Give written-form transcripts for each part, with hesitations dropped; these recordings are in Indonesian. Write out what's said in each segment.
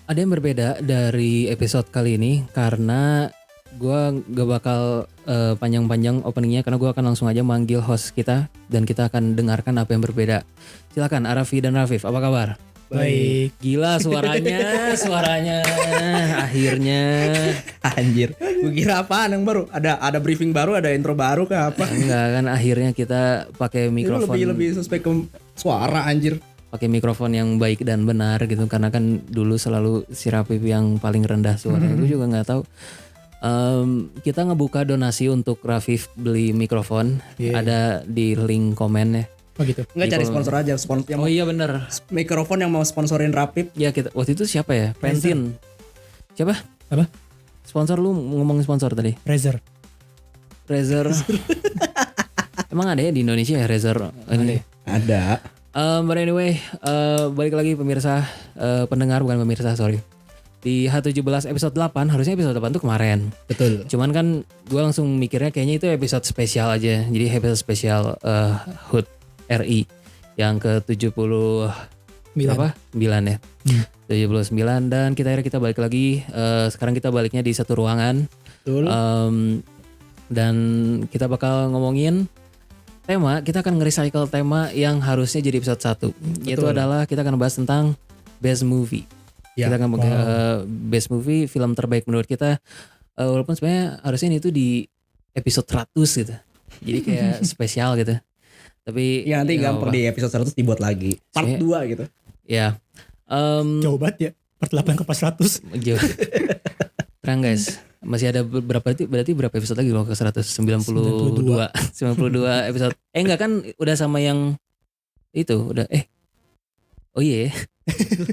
Ada yang berbeda dari episode kali ini karena gue gak bakal panjang-panjang openingnya karena gue akan langsung aja manggil host kita dan kita akan dengarkan apa yang berbeda. Silakan Arafi dan Rafif, apa kabar? Baik. Gila suaranya akhirnya. Anjir, gue kira apaan yang baru? Ada briefing baru, ada intro baru kah apa? Enggak kan akhirnya kita pakai mikrofon. Lebih suspek ke suara anjir. Pakai mikrofon yang baik dan benar gitu karena kan dulu selalu si Rafif yang paling rendah suaranya. Gue juga nggak tahu. Kita ngebuka donasi untuk Rafif beli mikrofon. Ada di link komen ya. Oh gitu. Nggak cari sponsor aja, Oh iya bener. Mikrofon yang mau sponsorin Rafif. Ya kita waktu itu siapa ya? Pentin. Siapa? Apa? Sponsor lu ngomongin sponsor tadi? Razer. Emang ada ya di Indonesia ya Razer? Ada. But anyway, balik lagi pemirsa, pendengar bukan pemirsa, sorry. Di H17 episode 8, harusnya episode 8 tuh kemarin. Betul. Cuman kan gue langsung mikirnya kayaknya itu episode spesial aja. Jadi episode spesial HUT RI yang ke-70 berapa? 9 ya. 79 dan kita balik lagi. Sekarang kita baliknya di satu ruangan. Betul. Dan kita bakal ngomongin tema, kita akan nge-recycle tema yang harusnya jadi episode 1. Yaitu adalah kita akan bahas tentang best movie. Ya, kita akan best movie, film terbaik menurut kita. Walaupun sebenarnya harusnya ini tuh di episode 100 gitu. Jadi kayak spesial gitu. Tapi ya nanti gampang di episode 100 dibuat lagi. Part 2 gitu. Ya. Jauh banget ya. Part 8 ke part 100. Jauh. Terang guys. Masih ada berarti berapa episode lagi loh ke 192 episode. Enggak kan udah sama yang itu udah oh iya.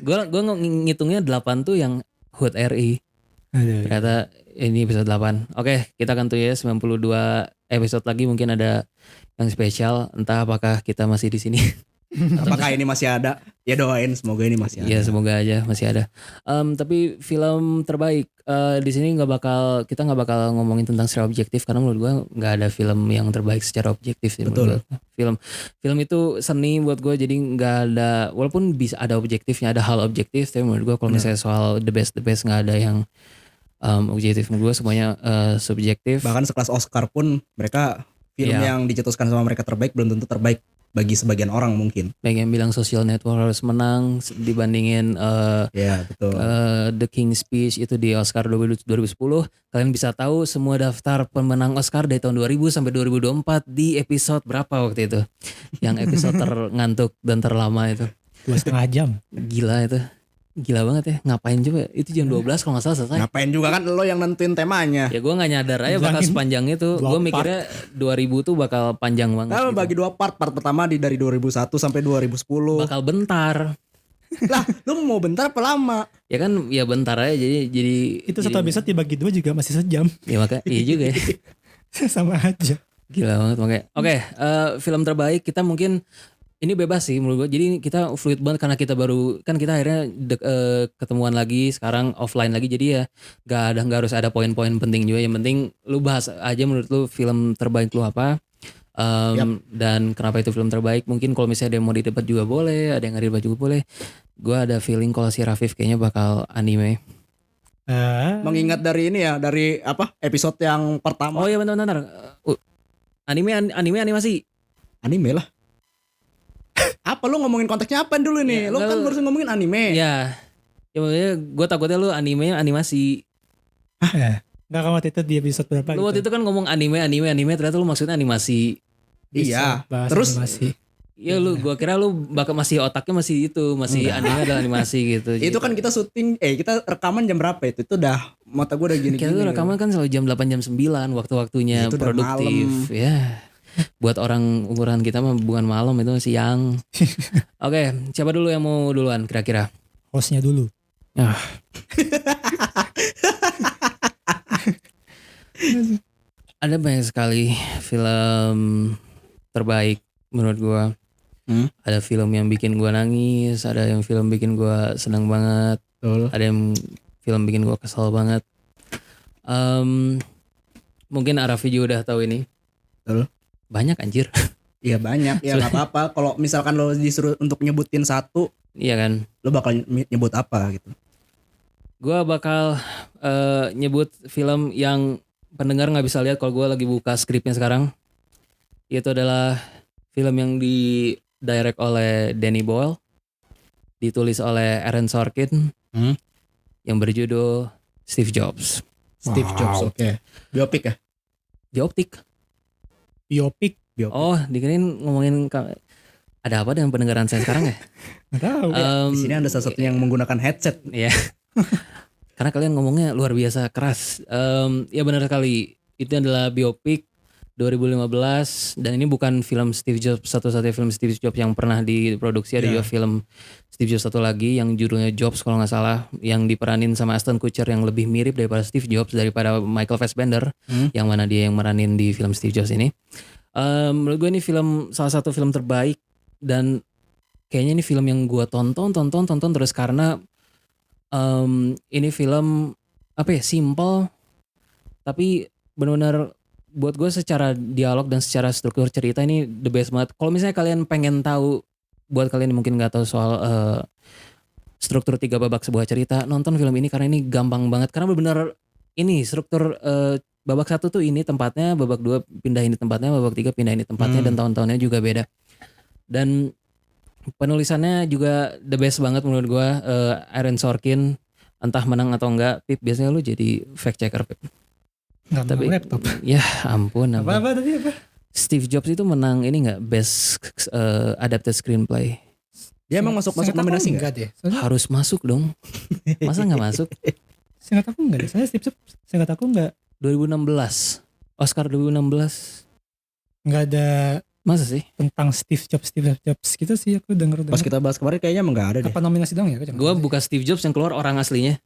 Gue ngitungnya 8 tuh yang HUT RI. Ternyata ini episode 8. Oke, kita akan tuh ya 92 episode lagi mungkin ada yang spesial, entah apakah kita masih di sini. Apakah ini masih ada? Ya doain semoga ini masih ada. Ya semoga aja masih ada. Tapi film terbaik di sini kita nggak bakal ngomongin tentang secara objektif karena menurut gue nggak ada film yang terbaik secara objektif sih. Betul. Film itu seni buat gue jadi nggak ada, walaupun bisa ada objektifnya, ada hal objektif, tapi menurut gue kalau misalnya soal the best nggak ada yang objektif. Menurut gue semuanya subjektif. Bahkan sekelas Oscar pun mereka film yang dicetuskan sama mereka terbaik belum tentu terbaik bagi sebagian orang mungkin. Banyak yang bilang Social Network harus menang dibandingin betul. The King's Speech itu di Oscar 2010. Kalian bisa tahu semua daftar pemenang Oscar dari tahun 2000 sampai 2024 di episode berapa waktu itu. Yang episode terngantuk dan terlama itu. 2,5 jam. Gila banget ya. Ngapain coba? Itu jam 12 kalau gak salah selesai. Ngapain juga kan lo yang nentuin temanya. Ya gue gak nyadar aja bakal sepanjang itu. Gue mikirnya 2000 tuh bakal panjang banget. Kalau gitu. bagi 2 part pertama dari 2001 sampai 2010. Bakal bentar. Lah lu mau bentar apa lama? Ya kan ya bentar aja jadi itu satu episode dibagi 2 juga masih sejam. Ya makanya iya juga ya. Sama aja. Gila banget makanya. Oke, film terbaik kita mungkin ini bebas sih menurut gue. Jadi kita fluid banget karena kita baru kan kita akhirnya ketemuan lagi sekarang offline lagi, jadi ya nggak harus ada poin-poin penting juga. Yang penting lu bahas aja menurut lu film terbaik lu apa. Dan kenapa itu film terbaik. Mungkin kalau misalnya ada yang mau didebat juga boleh, ada yang nggak didebat juga boleh. Gue ada feeling kalau si Rafif kayaknya bakal anime. Mengingat dari ini ya, dari apa episode yang pertama. Oh iya bentar. Anime animasi. Anime lah. Apa lu ngomongin konteksnya apa dulu nih? Ya, lu kan baru ngomongin anime. Ya maksudnya gue takutnya lu animasi. Enggak, kan waktu itu di episode berapa Lu waktu itu kan ngomong anime ternyata lu maksudnya animasi. Iya. Terus animasi. Iya gua kira lu bakal masih otaknya masih anime adalah animasi gitu. Itu kan kita syuting, kita rekaman jam berapa itu? Itu udah mata gue udah gini-gini. Kita tuh rekaman kan selalu jam 8 jam 9 waktu-waktunya itu produktif. Ya. Buat orang umuran kita mah bukan malam, itu siang. Oke, siapa dulu yang mau duluan kira-kira? Hostnya dulu. Ada banyak sekali film terbaik menurut gua. Ada film yang bikin gua nangis, ada yang film bikin gua senang banget. Ada yang film bikin gua kesal banget. Mungkin Arafi juga udah tahu ini. Banyak anjir. Iya banyak, ya nggak apa-apa. Kalau misalkan lo disuruh untuk nyebutin satu, iya kan, lo bakal nyebut apa gitu? Gue bakal nyebut film yang pendengar nggak bisa lihat kalau gue lagi buka skripnya sekarang. Itu adalah film yang di direct oleh Danny Boyle, ditulis oleh Aaron Sorkin, yang berjudul Steve Jobs. Steve Jobs, oke. Biopik ya? Biopik. Biopik. Oh, dikirain ngomongin ada apa dengan pendengaran saya sekarang ya? Nggak tahu. Di sini ada salah satu yang menggunakan headset. Iya. Karena kalian ngomongnya luar biasa keras. Ya benar sekali. Itu adalah biopik 2015 dan ini bukan film Steve Jobs satu-satunya film Steve Jobs yang pernah diproduksi. Ada juga film Steve Jobs satu lagi yang judulnya Jobs kalau nggak salah, yang diperanin sama Ashton Kutcher yang lebih mirip daripada Steve Jobs daripada Michael Fassbender, yang mana dia yang meranin di film Steve Jobs ini. Menurut gue ini film salah satu film terbaik dan kayaknya ini film yang gue tonton terus karena ini film apa ya, simple tapi benar-benar buat gue secara dialog dan secara struktur cerita ini the best banget. Kalau misalnya kalian pengen tahu, buat kalian yang mungkin nggak tahu soal struktur 3 babak sebuah cerita, nonton film ini karena ini gampang banget. Karena benar-benar ini struktur babak 1 tuh ini tempatnya, babak 2 pindah ini tempatnya, babak 3 pindah ini tempatnya, dan tahun-tahunnya juga beda. Dan penulisannya juga the best banget menurut gue. Aaron Sorkin, entah menang atau enggak, Pip, biasanya lu jadi fact checker, Pip. Nggak Tapi mau laptop. ya ampun. Apa tadi apa? Steve Jobs itu menang ini nggak best adapted screenplay? Dia emang masuk nominasi enggak deh. Soalnya Harus masuk dong. Masa nggak masuk? seingat aku enggak deh. Soalnya Steve Jobs seingat aku enggak 2016 Oscar 2016. enggak ada Masa sih? tentang Steve Jobs gitu sih aku denger. Pas kita bahas kemarin kayaknya emang gak ada deh. Apa nominasi dong ya? Gue buka Steve Jobs yang keluar orang aslinya.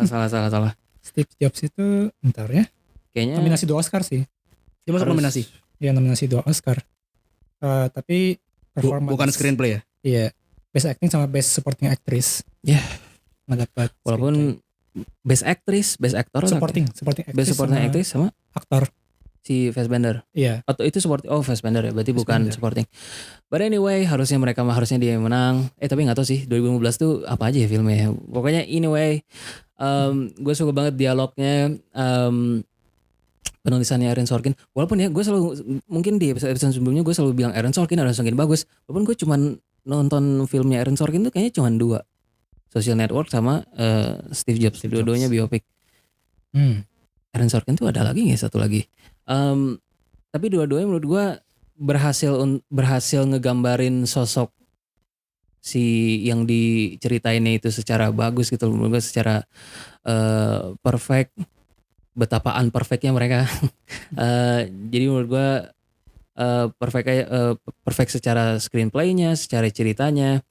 salah. Steve Jobs itu bentar ya. Kayaknya Nominasi 2 Oscar sih. Dia masuk harus- nominasi. Ya nominasi 2 Oscar. Tapi performance Bukan screenplay ya? Iya. Best acting sama best supporting actress. Ya. Nggak dapat. walaupun best actress, best actor, supporting actress. best supporting sama actress sama aktor. si Fassbender. Iya. Atau itu Fassbender ya, berarti bukan Fassbender. supporting. But anyway, harusnya dia yang menang. Tapi nggak tahu sih 2015 tuh apa aja ya filmnya. Pokoknya anyway, gue suka banget dialognya, penulisannya Aaron Sorkin. Walaupun ya gue selalu, mungkin di episode sebelumnya gue selalu bilang Aaron Sorkin bagus. Walaupun gue cuman nonton filmnya Aaron Sorkin tuh kayaknya cuma 2, Social Network sama Steve Jobs. Dua-duanya biopik. Aaron Sorkin tuh ada lagi nggak satu lagi? Tapi dua-duanya menurut gue berhasil ngegambarin sosok si yang diceritainnya itu secara bagus gitu. Menurut gue secara perfect, betapa unperfectnya mereka. Jadi menurut gue perfect secara screenplaynya, secara ceritanya.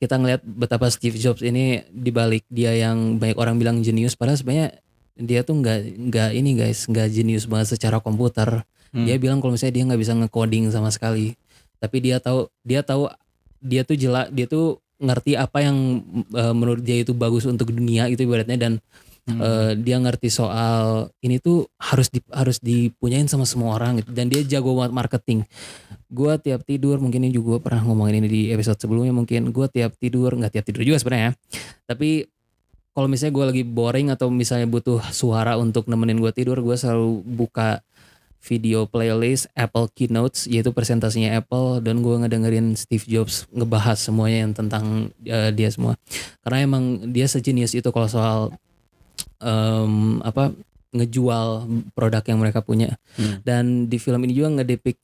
Kita ngelihat betapa Steve Jobs ini dibalik dia yang banyak orang bilang jenius, padahal sebenarnya dia tuh nggak ini guys, nggak jenius banget secara komputer. Dia bilang kalau misalnya dia nggak bisa nge-coding sama sekali, tapi dia tuh ngerti apa yang menurut dia itu bagus untuk dunia itu ibaratnya, dan dia ngerti soal ini tuh harus dipunyain sama semua orang gitu. Dan dia jago banget marketing. Gue tiap tidur, mungkin ini juga gue pernah ngomongin ini di episode sebelumnya, mungkin gue nggak tiap tidur juga sebenarnya, tapi kalau misalnya gue lagi boring atau misalnya butuh suara untuk nemenin gue tidur, gue selalu buka video playlist Apple Keynotes, yaitu presentasinya Apple, dan gue ngedengerin Steve Jobs ngebahas semuanya yang tentang dia semua. Karena emang dia sejenius itu kalau soal ngejual produk yang mereka punya. Dan di film ini juga ngedepict,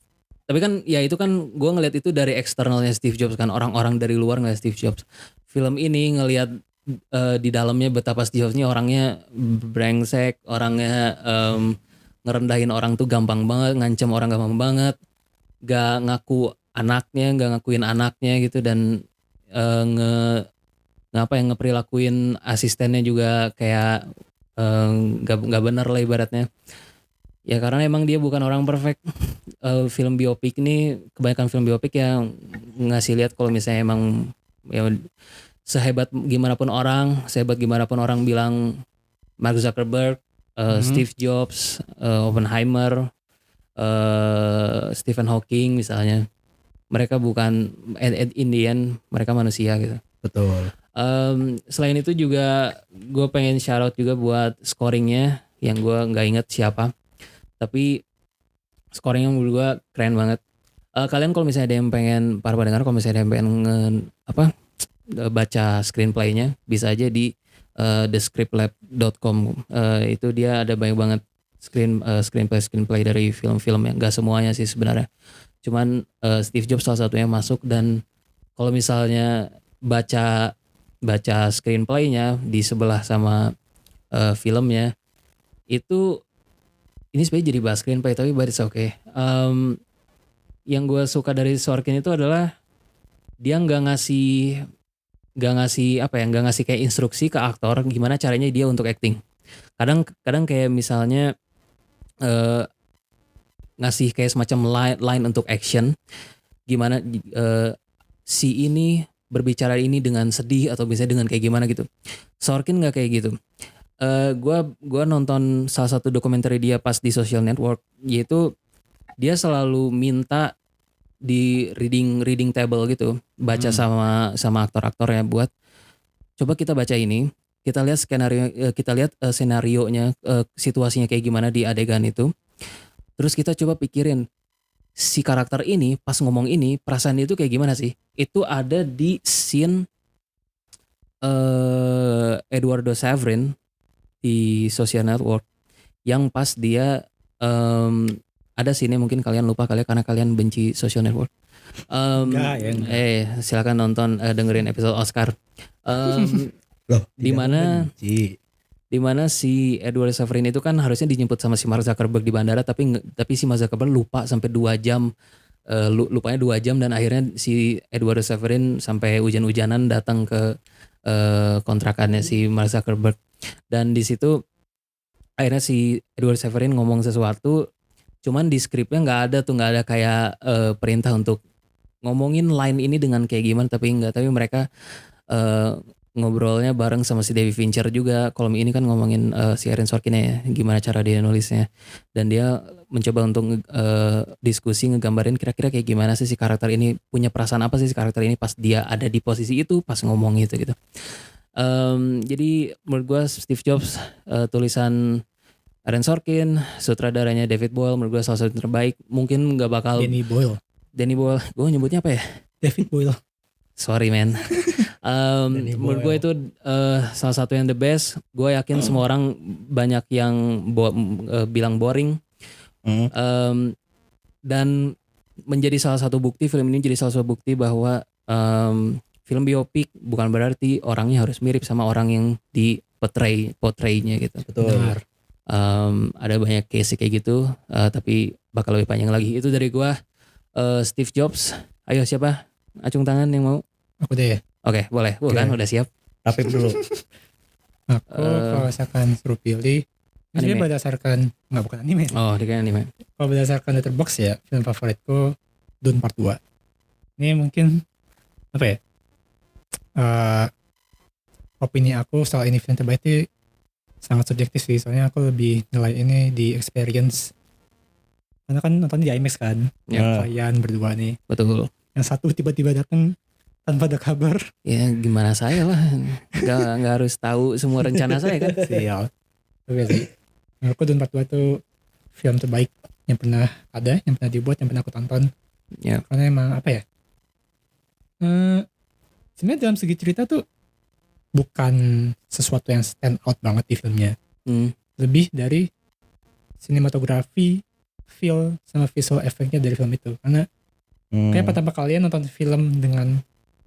tapi kan ya itu kan gue ngeliat itu dari eksternalnya Steve Jobs kan, orang-orang dari luar ngeliat Steve Jobs. Film ini ngeliat di dalamnya betapa Steve Jobs ini orangnya brengsek, orangnya ngerendahin orang tuh gampang banget, ngancam orang gampang banget, gak ngakuin anaknya gitu, dan ngeperilakuin asistennya juga kayak gak bener lah ibaratnya. Ya karena emang dia bukan orang perfect. Film biopik ini, kebanyakan film biopik yang ngasih lihat kalau misalnya emang ya sehebat gimana pun orang bilang Mark Zuckerberg, Steve Jobs, Oppenheimer, Stephen Hawking misalnya, mereka bukan in the end mereka manusia gitu. Betul. Selain itu juga gue pengen shout out juga buat scoringnya yang gue nggak inget siapa, tapi scoringnya menurut gue keren banget. Kalian kalau misalnya ada yang pengen, para pendengar kalau misalnya ada yang pengen baca screenplaynya, bisa aja di thescriptlab.com. Itu dia ada banyak banget screenplay dari film-film, yang nggak semuanya sih sebenarnya. Cuman Steve Jobs salah satunya masuk, dan kalau misalnya baca screenplaynya di sebelah sama filmnya, itu ini sebenarnya jadi bahas screenplay tapi but it's okay. Yang gue suka dari Sorkin itu adalah dia nggak ngasih kayak instruksi ke aktor gimana caranya dia untuk acting. Kadang kayak misalnya ngasih kayak semacam line untuk action, gimana si ini berbicara ini dengan sedih atau misalnya dengan kayak gimana gitu. Sorkin nggak kayak gitu. Gua nonton salah satu dokumenter dia pas di Social Network, yaitu dia selalu minta di reading table gitu, baca sama aktor-aktornya buat coba kita baca ini, kita lihat senarionya, situasinya kayak gimana di adegan itu. Terus kita coba pikirin si karakter ini pas ngomong ini perasaan itu kayak gimana sih? Itu ada di scene Eduardo Saverin di Social Network yang pas dia ada scene mungkin kalian lupa kali karena kalian benci Social Network. Enggak. Silakan nonton, dengerin episode Oscar. Di mana si Edward Saverin itu kan harusnya dijemput sama si Mark Zuckerberg di bandara, tapi si Mark Zuckerberg lupa sampai 2 jam. Lupanya 2 jam, dan akhirnya si Edward Saverin sampai hujan-hujanan datang ke kontrakannya si Mark Zuckerberg. Dan di situ akhirnya si Edward Saverin ngomong sesuatu, cuman di skripnya nggak ada kayak perintah untuk ngomongin line ini dengan kayak gimana, tapi mereka ngobrolnya bareng sama si David Fincher juga. Kalau ini kan ngomongin si Aaron Sorkin ya, gimana cara dia nulisnya, dan dia mencoba untuk diskusi ngegambarin kira-kira kayak gimana sih si karakter ini, punya perasaan apa sih si karakter ini pas dia ada di posisi itu, pas ngomong gitu. Jadi menurut gue Steve Jobs, tulisan Aaron Sorkin, sutradaranya David Boyle, menurut gue salah satu terbaik. Mungkin nggak bakal Danny Boyle, gue nyebutnya apa ya? David Boyle. Sorry man. Menurut gue itu salah satu yang the best. Gue yakin semua orang banyak yang bilang boring. Dan menjadi salah satu bukti, film ini jadi salah satu bukti bahwa film biopik bukan berarti orangnya harus mirip sama orang yang di portray-nya gitu. Betul. Ada banyak case kayak gitu, tapi bakal lebih panjang lagi. Itu dari gue, Steve Jobs. Ayo siapa? Acung tangan yang mau. Aku deh. Oke, boleh. Kan udah siap. Rapip dulu. Aku kalau misalkan suruh pilih, ini berdasarkan, bukan anime. Oh, dia kan anime. Kalau berdasarkan Letterboxd ya, film favoritku Dune Part 2. Ini mungkin apa ya? Opini aku soal ini film terbaik itu sangat subjektif sih. Soalnya aku lebih nilai ini di experience. Karena kan nonton di IMAX kan. Kalian berdua nih. Betul. Yang satu tiba-tiba datang tanpa ada kabar. Ya gimana saya lah. Gak harus tahu semua rencana saya kan. Sial. Oke sih. Menurutku Dune Part 2 itu film terbaik yang pernah ada, yang pernah dibuat, yang pernah aku tonton. Ya. Karena emang apa ya, sebenarnya dalam segi cerita tuh bukan sesuatu yang stand out banget di filmnya. Lebih dari sinematografi, feel, sama visual efeknya dari film itu. Karena kayak pertama kalian nonton film dengan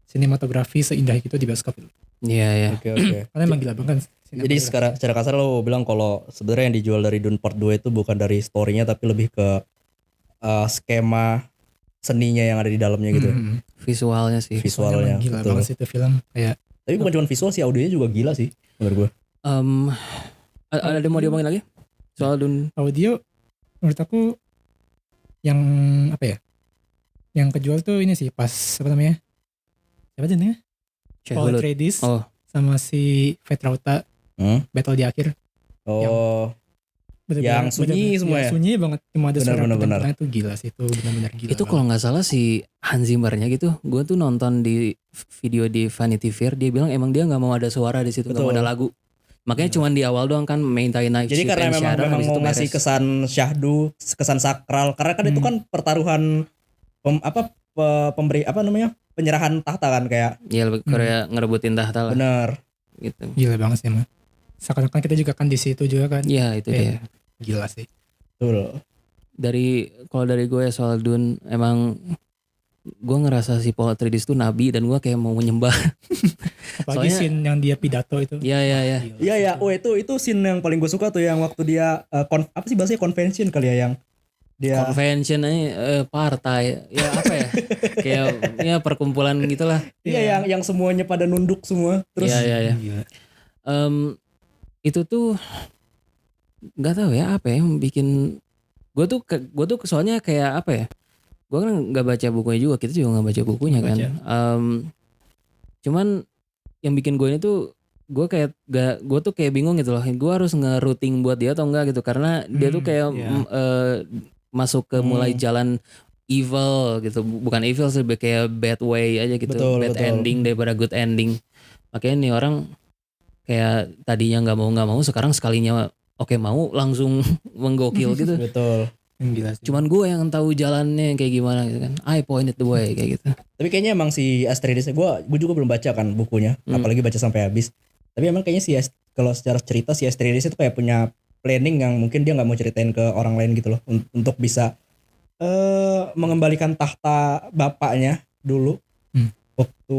sinematografi seindah itu di bioskop itu. Iya. Oke. Karena emang gila banget. Jadi secara kasar lo bilang kalau sebenarnya yang dijual dari Dune Part 2 itu bukan dari story-nya tapi lebih ke skema seninya yang ada di dalamnya gitu. Visualnya sih. Visualnya. Gila banget sih itu film. Kayak tapi bukan cuma visual sih, audionya juga gila sih menurut gue. Ada mau diomongin lagi soal Dune? Audio menurut aku yang apa ya? Yang kejual tuh ini sih pas apa namanya? Siapa namanya? Paul Atreides sama si Vetrauta battle di akhir. Yang sunyi semua ya? Sunyi banget, cuma ada suara benar. itu gila sih, itu benar-benar gila. Itu kalau nggak salah si Hans Zimmernya gitu. Gue tuh nonton di video di Vanity Fair, dia bilang emang dia nggak mau ada suara di situ, nggak mau ada lagu. Makanya cuman di awal doang kan Maintain Night Jadi Shift karena and Shadow, memang habis mau itu ngasih beres. kesan syahdu, kesan sakral. Karena kan itu kan pertaruhan pemberi apa namanya, penyerahan tahta kan kayak. Ya lebih kayak ngerebutin tahta lah. Bener. Gitu. Gila banget sih mah. Seakan-akan kita juga kan di situ juga kan. Iya itu dia. Gila sih. Betul. Kalau dari gue ya soal Dune, emang gue ngerasa si Paul Atreides tuh nabi dan gue kayak mau menyembah. Apalagi Soalnya- scene yang dia pidato itu. Iya. Iya ya, itu scene yang paling gue suka tuh yang waktu dia apa sih bahasanya, convention kali ya, yang dia Convention partai, ya apa ya? Kayak ya perkumpulan gitulah. Iya yang semuanya pada nunduk semua. Terus Iya. Gila. Itu tuh nggak tahu ya apa ya yang bikin gue tuh soalnya kayak apa ya? Gue kan nggak baca bukunya juga, kita juga nggak baca bukunya kan. Cuman yang bikin gue ini tuh gue tuh kayak bingung gitu loh. Gue harus nge-routing buat dia atau enggak gitu, karena dia tuh kayak masuk ke mulai jalan evil gitu, bukan evil sih, kayak bad way aja gitu, Betul. ending daripada good ending. Makanya nih orang kayak tadinya nggak mau, sekarang sekalinya oke mau langsung menggokil gitu. Betul. Gila sih. Cuman gue yang tahu jalannya kayak gimana gitu kan. I pointed the way kayak gitu. Tapi kayaknya emang si Atreides, gue juga belum baca kan bukunya, apalagi baca sampai habis. Tapi emang kayaknya kalau secara cerita si Atreides itu kayak punya planning yang mungkin dia nggak mau ceritain ke orang lain gitu loh, untuk bisa mengembalikan tahta bapaknya dulu. Waktu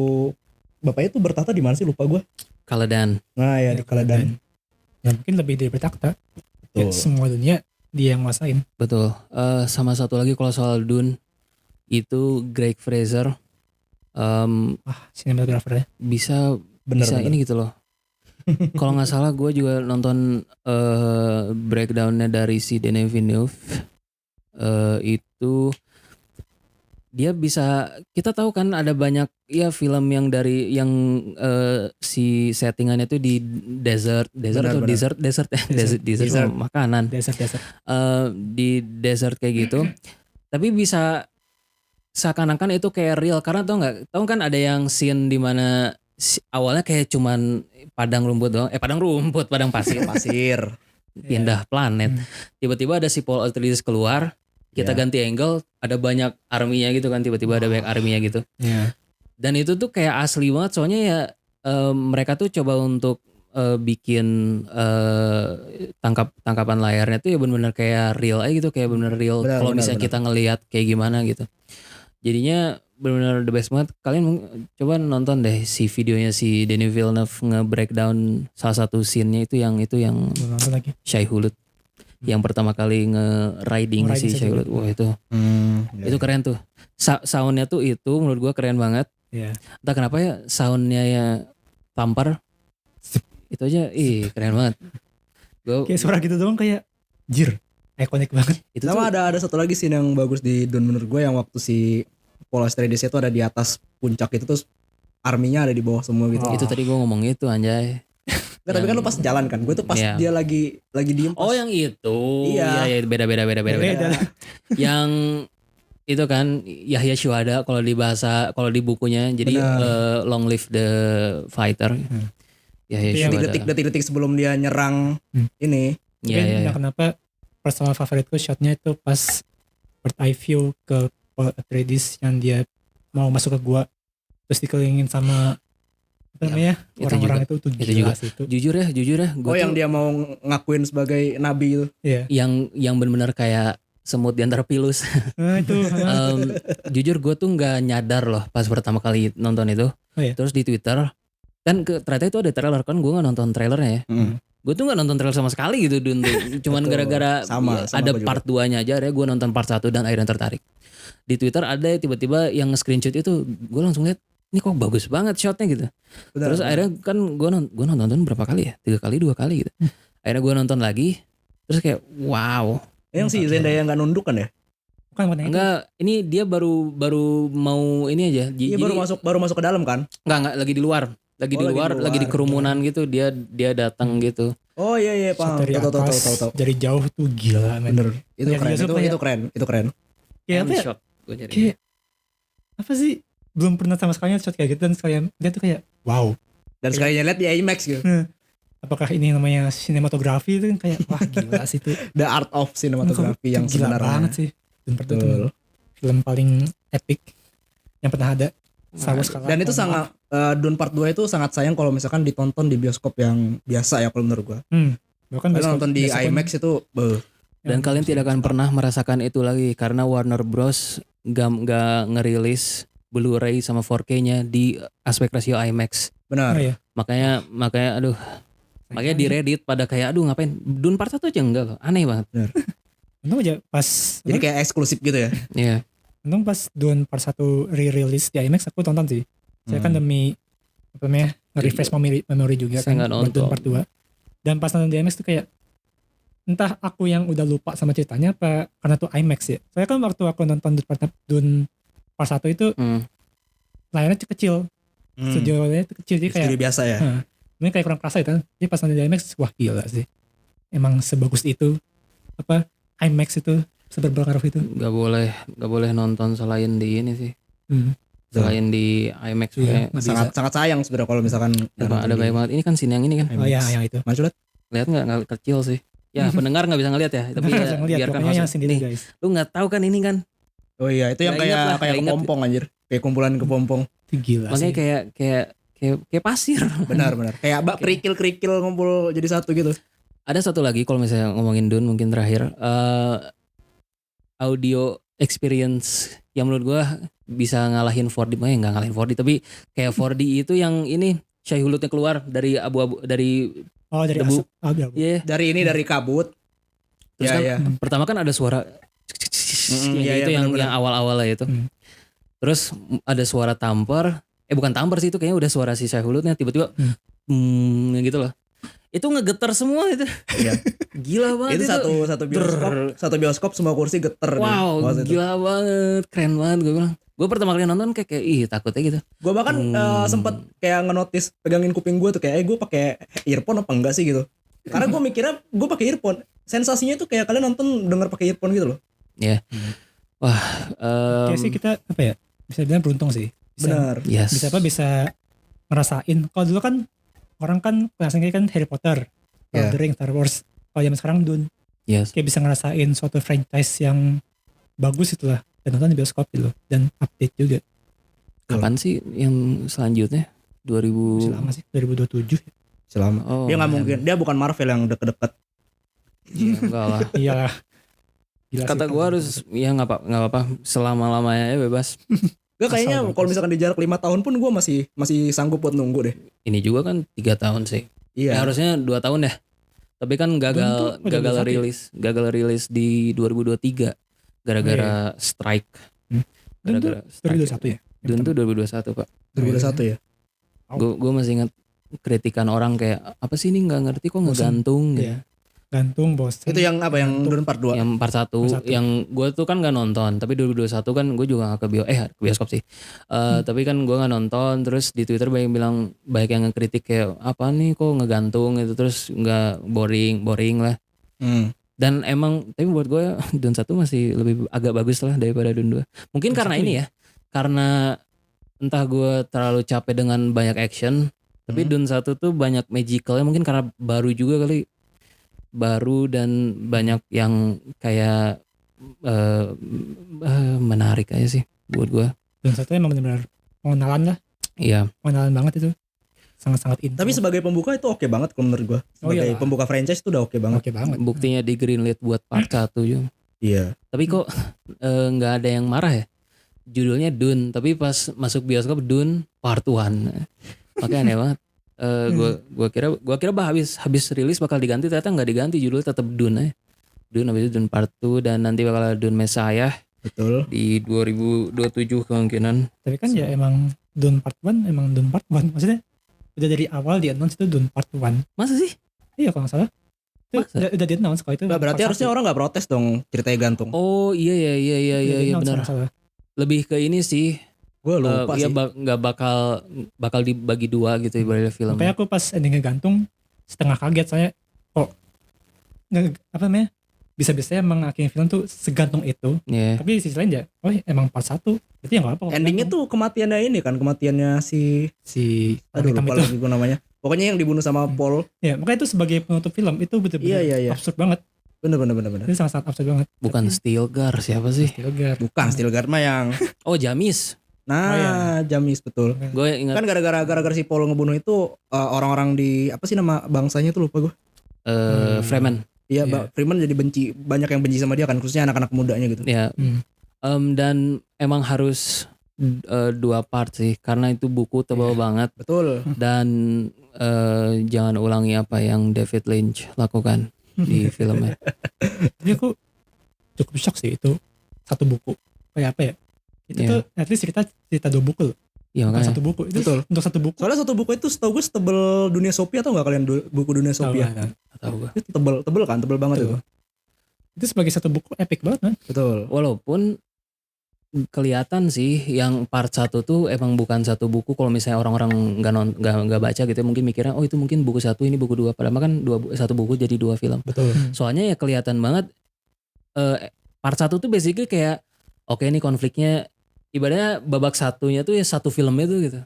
bapaknya tuh bertahta di mana sih, lupa gue. Kaladan. Nah ya di Kaladan. Ya mungkin lebih dari bertakhta. Ya, Betul. semua dunia dia yang nguasain. Betul. Sama satu lagi kalau soal Dune itu Greg Fraser Sinematografernya. bisa Bener. ini gitu loh. Kalau nggak salah gue juga nonton breakdownnya dari si Denis Villeneuve. Itu dia bisa, kita tahu kan ada banyak ya film yang dari yang si settingannya itu di desert Benar. desert makanan. Desert. Di desert kayak gitu. Tapi bisa seakan-akan itu kayak real, karena tahu kan ada yang scene di mana awalnya kayak cuman padang pasir pindah planet. Tiba-tiba ada si Paul Atreides keluar, kita ganti angle, ada banyak arminya gitu kan, tiba-tiba ada banyak arminya gitu. Iya. Dan itu tuh kayak asli banget, soalnya ya mereka tuh coba untuk bikin tangkapan layarnya tuh ya benar-benar kayak real aja gitu, kayak benar real. Kalau misalnya kita ngelihat kayak gimana gitu, jadinya benar-benar the best banget. Kalian coba nonton deh si videonya si Denis Villeneuve nge-breakdown salah satu scene-nya itu yang Belum nonton lagi. Shai Hulud yang pertama kali nge-riding si Shai Hulud. Wah itu keren tuh. Soundnya tuh itu menurut gua keren banget. Iya. Entah kenapa ya soundnya ya tampar. Itu aja keren banget. Kayak suara gitu doang kayak jir. Ikonik banget. Itu Sama tuh ada satu lagi scene yang bagus di Dune menurut gue, yang waktu si Paul Atreides itu ada di atas puncak itu, terus arminya ada di bawah semua gitu. itu tadi gua ngomong itu anjay. Nggak, tapi kan lu pas jalan kan, gue tuh pas Iya. dia lagi diem. Oh yang itu. Iya. Iya beda. Yang itu kan Yahya Syuhada kalau di bukunya, jadi long live the fighter. Yahya Syuhada. Detik-detik sebelum dia nyerang ini. Mungkin Iya. kenapa personal favoritku shotnya itu pas bird eye view ke Paul Atreides yang dia mau masuk ke gua terus dikelilingin sama apa namanya itu orang-orang juga. itu Itu gila juga. sih itu. Jujur ya, Oh yang dia mau ngakuin sebagai nabi itu. Iya. yang benar-benar kayak semut di antara pilus. Nah, itu. Jujur gue tuh nggak nyadar loh pas pertama kali nonton itu. Oh, iya? Terus di Twitter kan ternyata itu ada trailer, kan gue nggak nonton trailernya ya. Gue tuh nggak nonton trailer sama sekali gitu Dun tuh. Cuman Betul. gara-gara Sama ada aku juga. part 2-nya aja ya, gue nonton part 1 dan akhirnya tertarik. Di Twitter ada tiba-tiba yang nge-screenshot itu, gue langsung lihat ini kok bagus banget shotnya gitu. Benar. Terus akhirnya kan gue nonton berapa kali ya? 3 kali 2 kali gitu. Akhirnya gue nonton lagi, terus kayak wow. Yang si Zendaya nggak nunduk kan ya? Bukan itu. Enggak, ini dia baru mau ini aja. Iya baru masuk ke dalam kan? Enggak lagi di luar. Lagi di luar, lagi di kerumunan gitu, dia datang gitu. Oh iya paham. Dari atas, Tahu. dari jauh tuh gila men. Bener. Itu Ya, keren. dia suka ya. Itu keren. Kayak apa ya? Shot gue nyari. Kayak apa sih, belum pernah sama sekali shot kayak gitu, dan sekalian dia tuh kayak wow. Dan sekalinya lihat di IMAX gitu. Apakah ini namanya sinematografi, itu kan kayak wah gila sih itu. The art of cinematography yang gila sebenarnya. banget sih. Dan itu film paling epic yang pernah ada. Dan itu sangat Dune Part 2 itu sangat sayang kalau misalkan ditonton di bioskop yang biasa ya kalau menurut gua. Bahkan nonton di IMAX itu dan kalian tidak akan pernah merasakan itu lagi karena Warner Bros gak ngerilis Blu-ray sama 4K-nya di aspek rasio IMAX. Benar. Oh, iya. Makanya aduh. Makanya di Reddit pada kayak aduh ngapain Dune Part 1 aja enggak loh. Aneh banget. Benar. Untung aja pas jadi kayak eksklusif gitu ya. Iya. Untung pas Dune Part 1 re-release di IMAX aku tonton sih. Saya kan demi apa namanya nge-refresh memori juga saya kan buat Dune Part 2. Dan pas nonton di IMAX tuh kayak entah aku yang udah lupa sama ceritanya apa karena tuh IMAX ya. Soalnya kan waktu aku nonton Dune Part 1 itu layarnya kecil. Studionya itu kecil jadi kayak studio biasa ya. Ini kayak kurang kerasa itu. Jadi pas nonton di IMAX wah gila sih. Emang sebagus itu apa IMAX itu seberpengaruh itu. Gak boleh nonton selain di ini sih. Selain di IMAX iya, sangat sayang sebenarnya kalau misalkan ada banyak banget. Ini kan scene yang ini kan. Oh iya yang itu. Maju Lihat nggak kecil sih. Ya pendengar nggak bisa ngeliat ya. Tapi ya, biarkan yang sendiri nih, guys. lu nggak tahu kan ini kan. Oh iya itu yang kayak kepompong anjir. Kayak kumpulan kepompong. Gila makanya sih. kayak pasir. Benar. Kayak kerikil ngumpul jadi satu gitu. Ada satu lagi kalau misalnya ngomongin Dune mungkin terakhir audio experience yang menurut gua bisa ngalahin 4D, nggak ngalahin 4D tapi kayak 4D itu yang ini Syahulutnya keluar dari abu-abu dari debu. Yeah. Dari kabut. Terus kan pertama kan ada suara itu yang awal-awalnya itu. Terus ada suara tampar, bukan tampar sih itu kayaknya udah suara si Syahulutnya tiba-tiba gitu loh. Itu ngegetar semua itu. Iya. Gila banget itu. Satu bioskop semua kursi getar. Wow, gila banget, keren banget gue bilang. Gue pertama kali nonton kayak ih takutnya gitu. Gue bahkan sempet kayak ngenotis pegangin kuping gue tuh kayak gue pakai earphone apa enggak sih gitu. Karena gue mikirnya gue pakai earphone. Sensasinya tuh kayak kalian nonton denger pakai earphone gitu loh. Iya. Wah, kayak sih kita apa ya? Bisa bilang beruntung sih. Benar. Yes. Bisa ngerasain. Kalau dulu kan orang kan biasanya kan Harry Potter, Lord of the Rings, Star Wars. Kalau zaman sekarang Dune. Yes. Kayak bisa ngerasain suatu franchise yang bagus itulah. Dan nonton di bioskop gitu. Dan update juga. Kapan sih yang selanjutnya? 2000. Selama sih 2027. Selama. Oh, dia nggak mungkin. Dia bukan Marvel yang deket-deket. Ya, enggak lah. Iya. Kata gue harus ya nggak apa-apa selama-lamanya ya bebas. Gak kayaknya kalau misalkan di jarak 5 tahun pun gue masih sanggup buat nunggu deh. Ini juga kan 3 tahun sih. Iya. Harusnya 2 tahun ya. Tapi kan gagal rilis di 2023 gara-gara strike. Gara-gara strike. 2021 ya? Dune tuh 2021 Pak. 2021 ya. Gue masih ingat kritikan orang kayak apa sih ini nggak ngerti kok ngegantung gitu. Iya. Gantung bosan. Itu yang apa yang Dune Part 2? Yang Part 1 yang gue tuh kan gak nonton. Tapi 2021 kan gue juga gak ke bioskop sih. Tapi kan gue gak nonton. Terus di Twitter banyak yang ngekritik kayak apa nih kok ngegantung gitu. Terus gak boring lah. Dan emang tapi buat gue Dune 1 masih lebih agak bagus lah daripada Dune 2. Mungkin karena ini ya. Karena entah gue terlalu capek dengan banyak action. Tapi Dune 1 tuh banyak magicalnya. Mungkin karena baru juga kali. Baru dan banyak yang kayak menarik aja sih buat gue. Dan satu emang benar-benar pengenalan lah. Iya. Pengenalan banget itu. Sangat-sangat intro. Tapi sebagai pembuka itu oke banget kalau menurut gue. Sebagai pembuka franchise itu udah oke banget. Oke banget. Buktinya di greenlit buat part 1 juga. Iya. Tapi kok nggak ada yang marah ya? Judulnya Dune, tapi pas masuk bioskop Dune Part 1. Makanya aneh banget. Gua kira habis rilis bakal diganti, ternyata nggak diganti, judulnya tetap Dune aja. Dune habis itu Dune Part 2 dan nanti bakal ada Dune Messiah. Betul. Di 2027 kemungkinan. Tapi kan ya emang Dune Part 1 emang Dune Part 1. Maksudnya udah dari awal di announce itu Dune Part 1. Masa sih? Iya kalau nggak salah. Udah di announce kalau itu. Nah, berarti harusnya orang nggak protes dong ceritanya gantung. Oh iya benar. Lebih ke ini sih. Gue lupa sih. Nggak bakal dibagi dua gitu ibaratnya film. Makanya aku pas endingnya gantung setengah kaget, saya kok bisa-bisanya mengakhiri film tuh segantung itu. Tapi di sisi lain ya, emang part 1 berarti ya nggak apa-apa. Endingnya tuh kematiannya ini kan, kematiannya si aduh lupa lagi gue namanya. Pokoknya yang dibunuh sama Paul. Ya makanya itu sebagai penutup film itu betul-betul absurd banget. Bener. Itu sangat absurd banget. Bukan Stilgar, siapa sih? Bukan Stilgar mah yang Jamis. Nah, Jamis betul. Gue ingat kan gara-gara si Paul ngebunuh itu orang-orang di apa sih nama bangsanya tuh lupa gue. Freeman. Iya, Freeman jadi banyak yang benci sama dia kan, khususnya anak-anak mudanya gitu. Iya. Dan emang harus 2 part sih, karena itu buku tebal banget. Betul. Dan jangan ulangi apa yang David Lynch lakukan di filmnya. Tapi aku cukup shock sih itu satu buku. Kayak apa ya? Itu tuh at least cerita 2 buku loh. Iya makanya. Satu buku itu betul. Untuk satu buku. Soalnya satu buku itu setahu gue setebel Dunia Sophia, atau nggak kalian buku Dunia Sophia? Tahu gue. Itu tebel banget itu. Itu sebagai satu buku epic banget kan? Betul. Walaupun kelihatan sih yang part 1 tuh emang bukan satu buku. Kalau misalnya orang-orang nggak baca gitu mungkin mikirnya itu mungkin buku 1 ini buku 2, padahal kan satu buku jadi 2 film. Betul. Soalnya ya kelihatan banget part 1 tuh basically kayak oke, ini konfliknya ibaratnya babak satunya tuh ya satu film itu gitu.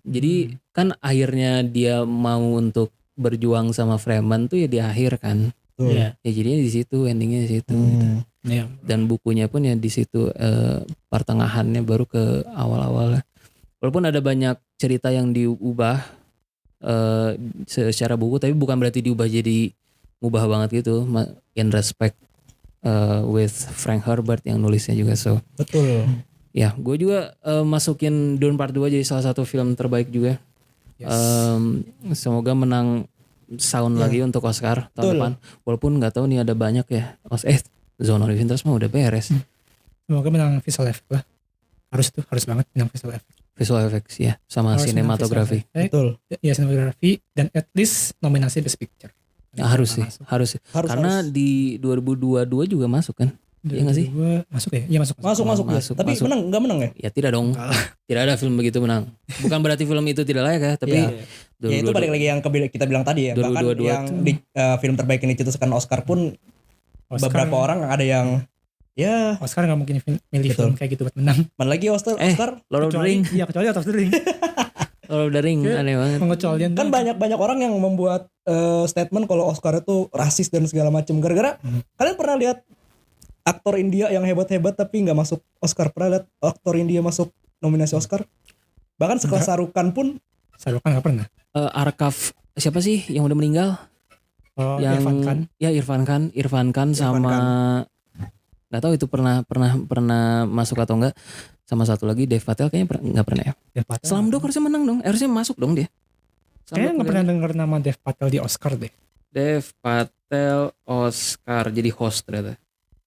Jadi kan akhirnya dia mau untuk berjuang sama Freeman tuh ya di akhir kan. Ya jadinya di situ, endingnya di situ. Gitu. Dan bukunya pun ya di situ pertengahannya baru ke awal-awal. Walaupun ada banyak cerita yang diubah secara buku, tapi bukan berarti diubah jadi ngubah banget gitu. In respect with Frank Herbert yang nulisnya juga Betul. Ya, gue juga masukin Dune Part 2 jadi salah satu film terbaik juga. Semoga menang sound lagi untuk Oscar tahun depan. Walaupun nggak tahu nih ada banyak ya. Zone of Interest mah udah beres. Semoga menang visual effect lah. Harus banget menang visual effect. Visual effects ya, sama sinematografi. Betul. Ya sinematografi dan at least nominasi Best Picture. Harus sih. Karena di 2022 juga masuk kan? Iya gak sih? Masuk ya? Iya masuk. Tapi nggak menang ya? Ya tidak dong. Tidak ada film begitu menang. Bukan berarti film itu tidak layak ya, tapi ya itu balik lagi yang kita bilang tadi ya. Bahkan yang di film terbaik yang dicetuskan Oscar pun beberapa orang ada yang Oscar nggak mungkin milih film kayak gitu buat menang. Mana lagi Oscar? Lord of the Ring. Iya kecuali Lord of the Ring. Lord of the Ring aneh banget. Pengecualian kan banyak orang yang membuat statement kalau Oscar itu rasis dan segala macam. Gara-gara kalian pernah lihat aktor India yang hebat-hebat tapi nggak masuk Oscar? Pernah lihat aktor India masuk nominasi Oscar? Bahkan sekelas Shahrukh Khan pun. Shahrukh Khan nggak pernah. Arkav siapa sih yang udah meninggal? Yang Irfan Khan. Ya Irfan Khan sama nggak tahu itu pernah masuk atau enggak. Sama satu lagi Dev Patel kayaknya nggak pernah ya. Slumdog harusnya menang dong. Harusnya masuk dong dia. Kayaknya nggak pernah denger nama Dev Patel di Oscar deh. Dev Patel Oscar jadi host ternyata.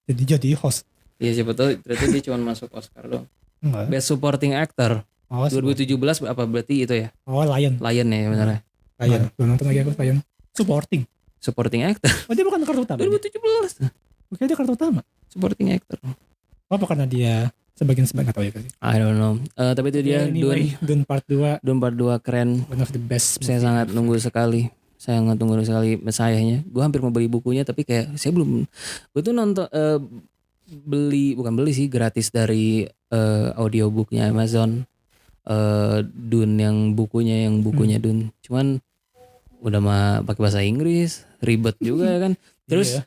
Jadi host. Iya siapa tahu ternyata dia cuma masuk Oscar dong. Enggak. Best Supporting Actor 2017 apa berarti itu ya? Lion ya benar ya. Lion. Belum nonton lagi aku Lion. Supporting Actor. Dia bukan kartu utama. 2017. Oke dia kartu utama. Supporting Actor. Apa karena dia sebagian nggak tahu ya kasih. I don't know. Tapi itu dia Dune Part 2. Dune Part 2 keren. One of the best. Saya sangat nunggu sekali. Mesayahnya. Gue hampir mau beli bukunya tapi kayak saya belum. Gue tuh nonton bukan beli sih, gratis dari audiobooknya Amazon. Dune yang bukunya Dune. Cuman udah mah pakai bahasa Inggris, ribet juga ya kan. Terus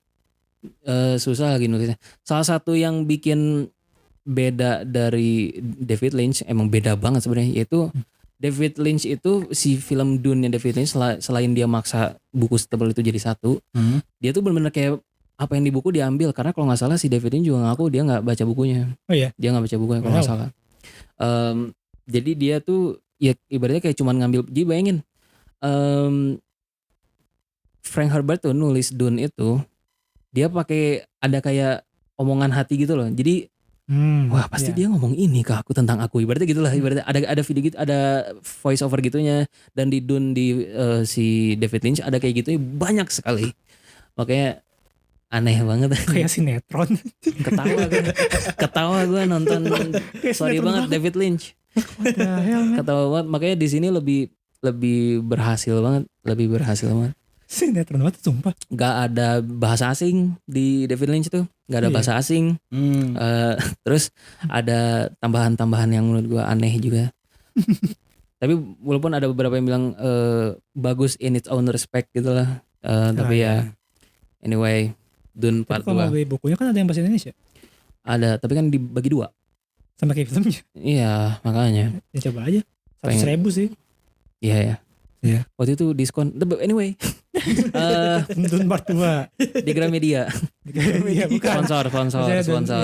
susah lagi nulisnya. Salah satu yang bikin beda dari David Lynch, emang beda banget sebenarnya, yaitu David Lynch itu si film Dune yang David Lynch selain dia maksa buku setebal itu jadi satu, dia tuh benar-benar kayak apa yang di buku diambil, karena kalau nggak salah si David Lynch juga ngaku dia nggak baca bukunya. Oh iya. Dia nggak baca bukunya kalau nggak salah. Jadi dia tuh ya ibaratnya kayak cuman ngambil. Jadi bayangin Frank Herbert tuh nulis Dune itu dia pakai ada kayak omongan hati gitu loh. Jadi wah pasti dia ngomong ini ke aku tentang aku, ibaratnya gitulah. Ibaratnya ada video gitu, ada voice over gitunya. Dan di Dune di si David Lynch ada kayak gitu banyak sekali. Makanya aneh banget. Kayak sinetron. Ketawa gue nonton. Sorry banget David Lynch. Ketawa banget. Makanya di sini lebih berhasil banget. Sinetron banget sumpah. Gak ada bahasa asing di David Lynch tuh, gak ada Iya. bahasa asing. Terus ada tambahan-tambahan yang menurut gue aneh juga. Tapi walaupun ada beberapa yang bilang bagus in its own respect gitu lah. Tapi ya anyway, Dune Tapi Part kalau mau 2 beli bukunya kan ada yang bahasa Indonesia ada, tapi kan dibagi 2. sama kayak filmnya. Iya makanya. Ya coba aja. Pengen. 100.000 sih. Iya ya. Iya. Waktu itu diskon. Anyway, Dune Part 2. di Gramedia. Iya bukan. Sponsor.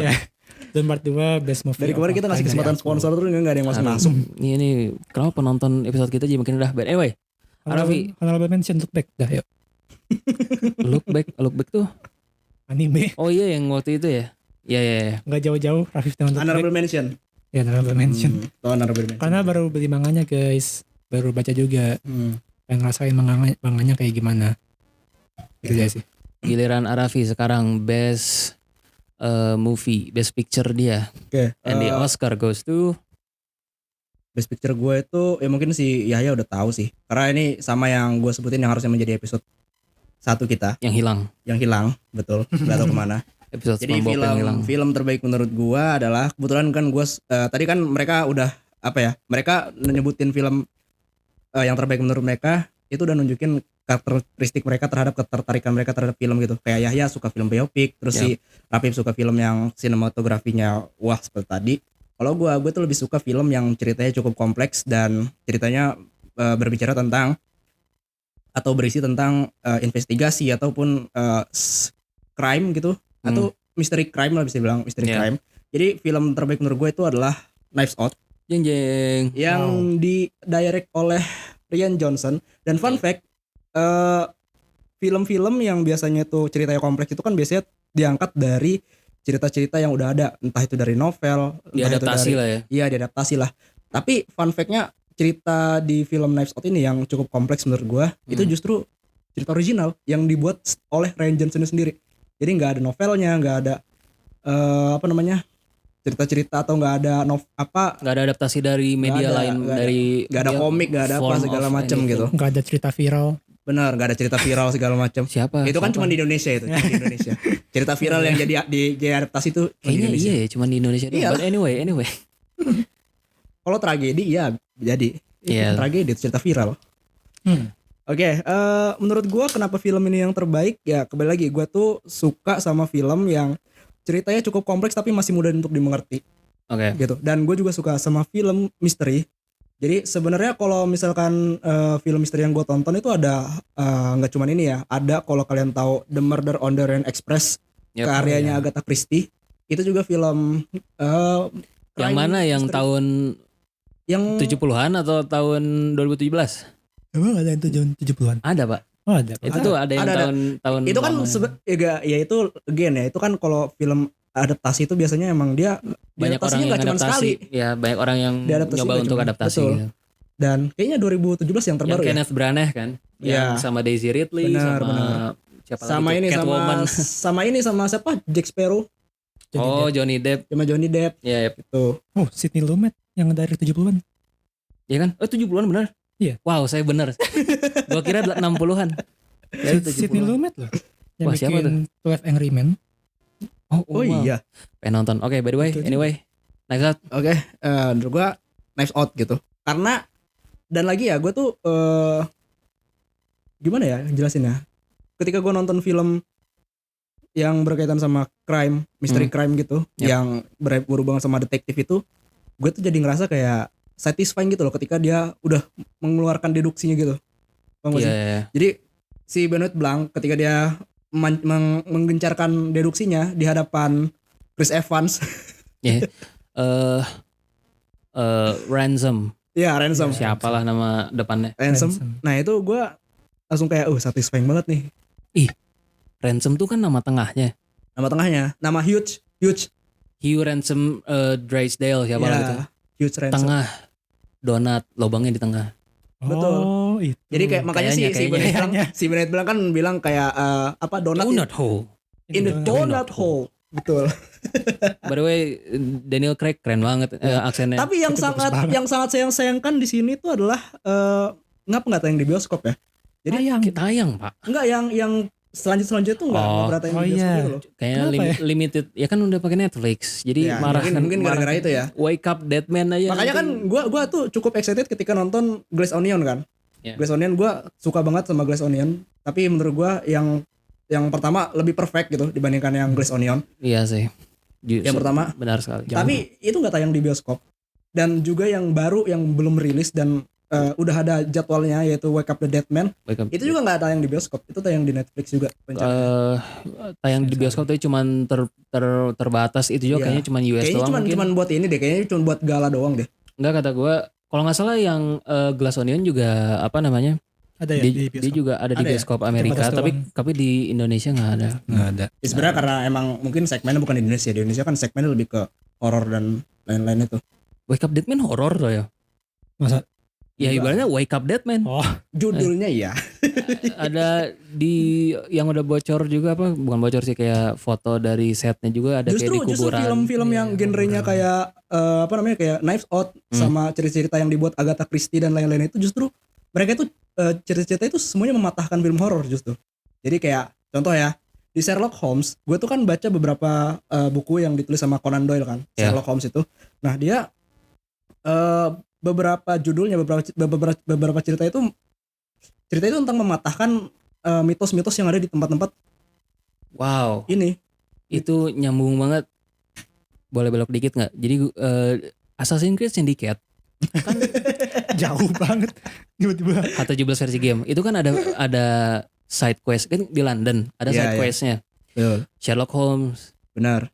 Iya. Dune Part 2 best movie. Dari kemarin kita ngasih kesempatan sponsor terus nggak ada yang Aduh, masuk. Ini kenapa penonton episode kita jadi makin udah bad. Anyway, Arafi. Honorable mention Look Back dah yuk. Look back tuh. Anime. Oh iya yang waktu itu ya. Iya. Nggak jauh-jauh Rafif dengan Look Honorable Back. mention. Ya honorable mention. Honorable mention. Karena baru beli manganya guys. Baru baca juga. Pengen ngerasain manganya kayak gimana. Gitu aja sih. Giliran Arafi sekarang best movie, best picture dia. Oke. And the Oscar goes to Best picture gue itu ya mungkin si Yahya udah tahu sih. Karena ini sama yang gue sebutin yang harusnya menjadi episode 1 kita yang hilang. betul. Gak tahu kemana. Episode Jadi SpongeBob yang hilang. film terbaik menurut gue adalah kebetulan kan gue tadi kan mereka udah mereka nyebutin film yang terbaik menurut mereka itu udah nunjukin karakteristik mereka terhadap ketertarikan mereka terhadap film gitu. Kayak Yahya suka film biopic, terus si Rafif suka film yang sinematografinya wah seperti tadi. Kalau gue tuh lebih suka film yang ceritanya cukup kompleks dan ceritanya berbicara tentang atau berisi tentang investigasi ataupun crime gitu atau mystery crime lah bisa bilang mystery crime. Jadi film terbaik menurut gue itu adalah Knives Out Jeng. yang di-direct oleh Rian Johnson. Dan fun fact, film-film yang biasanya tuh ceritanya kompleks itu kan biasanya diangkat dari cerita-cerita yang udah ada, entah itu dari novel, Diadaptasi lah ya. Iya, diadaptasi lah. Tapi fun fact-nya cerita di film Knives Out ini yang cukup kompleks menurut gua, itu justru cerita original yang dibuat oleh Rian Johnson sendiri. Jadi nggak ada novelnya, nggak ada cerita-cerita atau nggak ada Nggak ada adaptasi dari media lain, dari nggak ada komik, nggak ada apa form segala of macam anything. gitu. Nggak ada cerita viral. Benar, nggak ada cerita viral segala macam. Siapa? Itu kan cuma di Indonesia itu, cuma di Indonesia. Cerita viral yang jadi adaptasi itu cuma di Kayaknya Indonesia. iya ya, cuma di Indonesia doang. Iya. But anyway. Kalau tragedi ya jadi. Iya. Tragedi itu cerita viral. Oke, menurut gua kenapa film ini yang terbaik? Ya kembali lagi gua tuh suka sama film yang ceritanya cukup kompleks tapi masih mudah untuk dimengerti. Oke. Gitu. Dan gue juga suka sama film misteri. Jadi sebenarnya kalau misalkan film misteri yang gue tonton itu ada nggak cuman ini ya, ada kalau kalian tahu The Murder on the Orient Express, Yep. karyanya Agatha Christie, itu juga film Yang mana yang misteri. tahun Yang 70-an atau tahun 2017? Emang ada yang 70-an? Ada, Pak. Oh ada. Itu tuh ada yang Ada. tahun itu kan lama. ya itu again ya, itu kan kalau film adaptasi itu biasanya emang dia Banyak orang diadaptasinya yang nggak cuma adaptasi. sekali. Ya, banyak orang yang Diadaptasi nyoba nggak untuk cuma- adaptasi betul. gitu. Dan kayaknya 2017 yang Yang terbaru ya. Kenneth Branagh kan, yang Iya. sama Daisy Ridley, Benar, sama benar. siapa Sama lagi ini tuh? Catwoman. sama siapa? Jack Sparrow Oh, Johnny Depp. sama Johnny Depp Ya, itu. Oh Sidney Lumet yang dari 70-an. ya kan? Oh, 70-an benar? Iya. Wow, saya benar. Gua kira 60-an. Ya, Sidney 70-an. Lumet loh. Yang Wah, siapa bikin 12 Angry Men. Oh, Oh wow. iya. Pengen nonton. Oke, by the way, Itu juga. anyway. Next up. Oke, menurut gua Knives Out gitu. Karena dan lagi ya, gue tuh gimana ya jelasinnya? Ketika gue nonton film yang berkaitan sama crime, mystery crime gitu, Yep. yang berhubungan sama detektif itu, gue tuh jadi ngerasa kayak satisfying gitu loh ketika dia udah mengeluarkan deduksinya gitu. Paham gak Iya, sih? iya. Jadi si Benoit Blanc ketika dia menggencarkan deduksinya di hadapan Chris Evans, Iya. Ransom. ya Ransom. Siapalah nama depannya. Ransom. Ransom. Nah itu gue langsung kayak satisfying banget nih. Ransom tuh kan nama tengahnya. Nama tengahnya, nama Huge Hugh Ransom Drysdale siapa lah gitu. Huge Ransom. Tengah. Donat, lubangnya di tengah. Betul. Oh itu. Jadi kayak makanya Kayaknya. si Benoit Blanc kan bilang kayak donat Donut hole. in the donut hole. Betul. By the way, Daniel Craig keren banget aksennya. Tapi yang Itu bagus sangat banget. yang sangat sayangkan di sini tuh adalah ngapa nggak tayang di bioskop ya? Jadi tayang Pak. enggak yang selanjutnya tuh enggak pernah tayang di bioskop gitu loh. Kayaknya limited ya kan udah pakai Netflix. Jadi Ya, marah mungkin gara-gara itu ya. Wake Up Dead Man aja. Makanya kan gua tuh cukup excited ketika nonton Glass Onion kan. Yeah. Glass Onion gua suka banget sama Glass Onion, tapi menurut gua yang pertama lebih perfect gitu dibandingkan yang Glass Onion. Iya sih. Yang pertama benar sekali. Tapi itu nggak tayang di bioskop. Dan juga yang baru yang belum rilis dan udah ada jadwalnya yaitu Wake Up the Dead Man. Itu juga nggak tayang di bioskop, itu tayang di Netflix juga. Tayang di bioskop tapi cuman terbatas itu juga kayaknya cuman US kayaknya doang. Kayaknya cuman buat ini deh, kayaknya cuma buat gala doang deh. Enggak, kata gue kalau nggak salah yang Glass Onion juga apa namanya? Ada ya di bioskop. Dia juga ada di bioskop Amerika, tapi di Indonesia nggak ada. Ya, sebenarnya karena emang mungkin segmennya bukan di Indonesia. Di Indonesia kan segmennya lebih ke horor dan lain-lain itu. Wake Up Dead Man horor tuh ya. Masa? Ya ibaratnya Wake Up Dead Man. Oh, judulnya ya. Ada di yang udah bocor juga apa? Bukan bocor sih, kayak foto dari setnya juga ada kayak di kuburan. Justru film-film yang genrenya kayak kayak Knives Out sama cerita-cerita yang dibuat Agatha Christie dan lain-lain itu justru mereka itu cerita-cerita itu semuanya mematahkan film horor justru. Jadi kayak contoh ya, di Sherlock Holmes, gue tuh kan baca beberapa buku yang ditulis sama Conan Doyle kan, Sherlock Holmes itu. Nah dia beberapa judulnya, beberapa cerita itu tentang mematahkan mitos-mitos yang ada di tempat-tempat. Wow. Ini itu nyambung banget. Boleh belok dikit nggak? Jadi Assassin's Creed Syndicate kan jauh banget tiba-tiba. H17 versi game itu kan ada side quest kan di London, ada side questnya. Sherlock Holmes. Benar.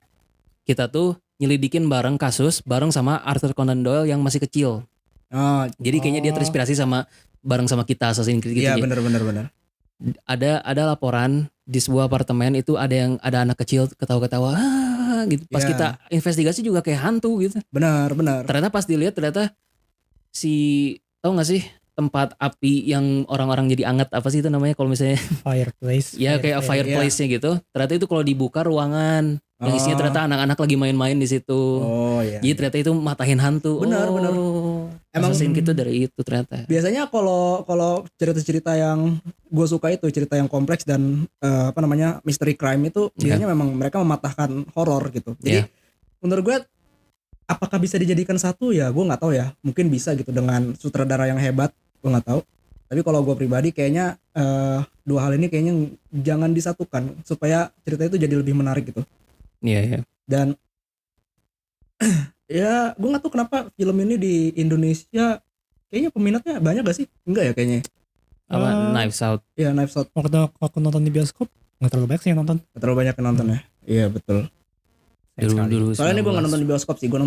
Kita tuh nyelidikin bareng kasus bareng sama Arthur Conan Doyle yang masih kecil. Jadi kayaknya dia terinspirasi bareng sama kita Assassin's Creed gitu. Iya benar. Ada laporan di sebuah apartemen itu ada anak kecil ketawa-ketawa gitu. Pas kita investigasi juga kayak hantu gitu. Benar. Ternyata pas dilihat tahu nggak sih tempat api yang orang-orang jadi anget, apa sih itu namanya kalau misalnya fireplace. Ya kayak fireplace-nya gitu. Ternyata itu kalau dibuka ruangan yang isinya ternyata anak-anak lagi main-main di situ. Jadi ternyata itu matahin hantu. Benar. Emang gitu dari itu ternyata. Biasanya kalau cerita-cerita yang gue suka itu cerita yang kompleks dan mystery crime itu biasanya memang mereka mematahkan horor gitu. Jadi menurut gue apakah bisa dijadikan satu ya gue nggak tahu ya, mungkin bisa gitu dengan sutradara yang hebat, gue nggak tahu. Tapi kalau gue pribadi kayaknya dua hal ini kayaknya jangan disatukan supaya cerita itu jadi lebih menarik gitu. Iya. Dan ya gue nggak tahu kenapa film ini di Indonesia kayaknya peminatnya banyak gak sih? Enggak ya kayaknya. Knives Out. Iya, Knives Out. Waktu aku nonton di bioskop nggak terlalu banyak sih yang nonton. Nggak terlalu banyak yang nonton ya. Iya betul. Dulu Soalnya ini gue nggak nonton di bioskop sih, gue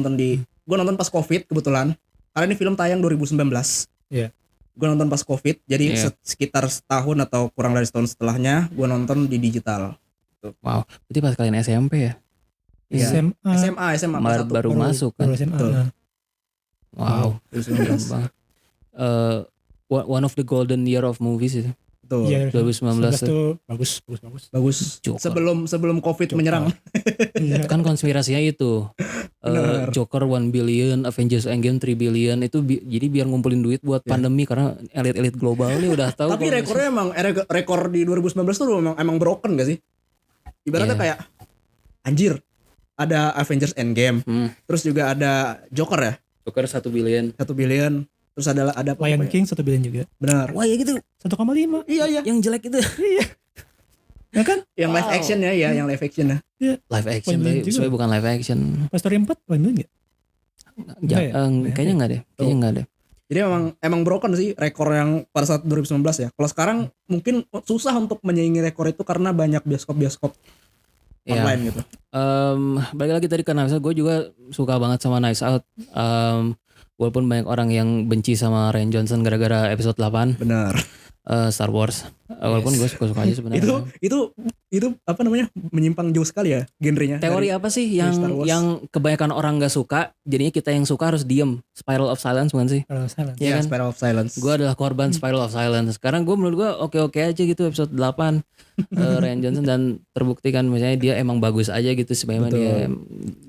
nonton pas COVID kebetulan. Karena ini film tayang 2019. Iya. Gue nonton pas COVID, jadi sekitar setahun atau kurang dari setahun setelahnya gue nonton di digital. Wow, berarti pas kalian SMP ya? SMA baru masuk kan? Wow, banget. One of the golden year of movies itu. Betul. Iya, 2019 tuh bagus. Sebelum COVID menyerang. Kan konspirasinya itu Joker 1 billion, Avengers Endgame 3 billion itu jadi biar ngumpulin duit buat pandemi karena elit global ini udah tahu. Tapi rekornya emang rekor di 2019 tuh emang broken gak sih? Ibaratnya kayak anjir, ada Avengers Endgame, terus juga ada Joker ya. Joker 1 billion. Terus ada Lion King 1 billion juga. Benar. Wah ya gitu. 1,5. Iya. Yang jelek itu. Iya. Ya kan? Yang live action ya, yang live action ya. Iya. Live action tapi bukan live action. Toy Story 4 1 billion enggak? Kayaknya enggak deh. Jadi emang broken sih rekor yang pada saat 2019 ya. Kalau sekarang mungkin susah untuk menyaingi rekor itu karena banyak bioskop online gitu. Balik lagi tadi ke Knives Out, gue juga suka banget sama Knives Out. Walaupun banyak orang yang benci sama Rian Johnson gara-gara episode 8. Benar. Star Wars. Walaupun gue suka-suka aja sebenarnya. Itu apa namanya? Menyimpang jauh sekali ya genrenya. Teori apa sih yang kebanyakan orang gak suka, jadinya kita yang suka harus diem? Spiral of Silence bukan sih? Iya, kan? Spiral of Silence. Gue adalah korban Spiral of Silence. Sekarang menurut gue oke-oke aja gitu episode 8 Rian Johnson, dan terbukti kan misalnya dia emang bagus aja gitu sebenarnya. Dia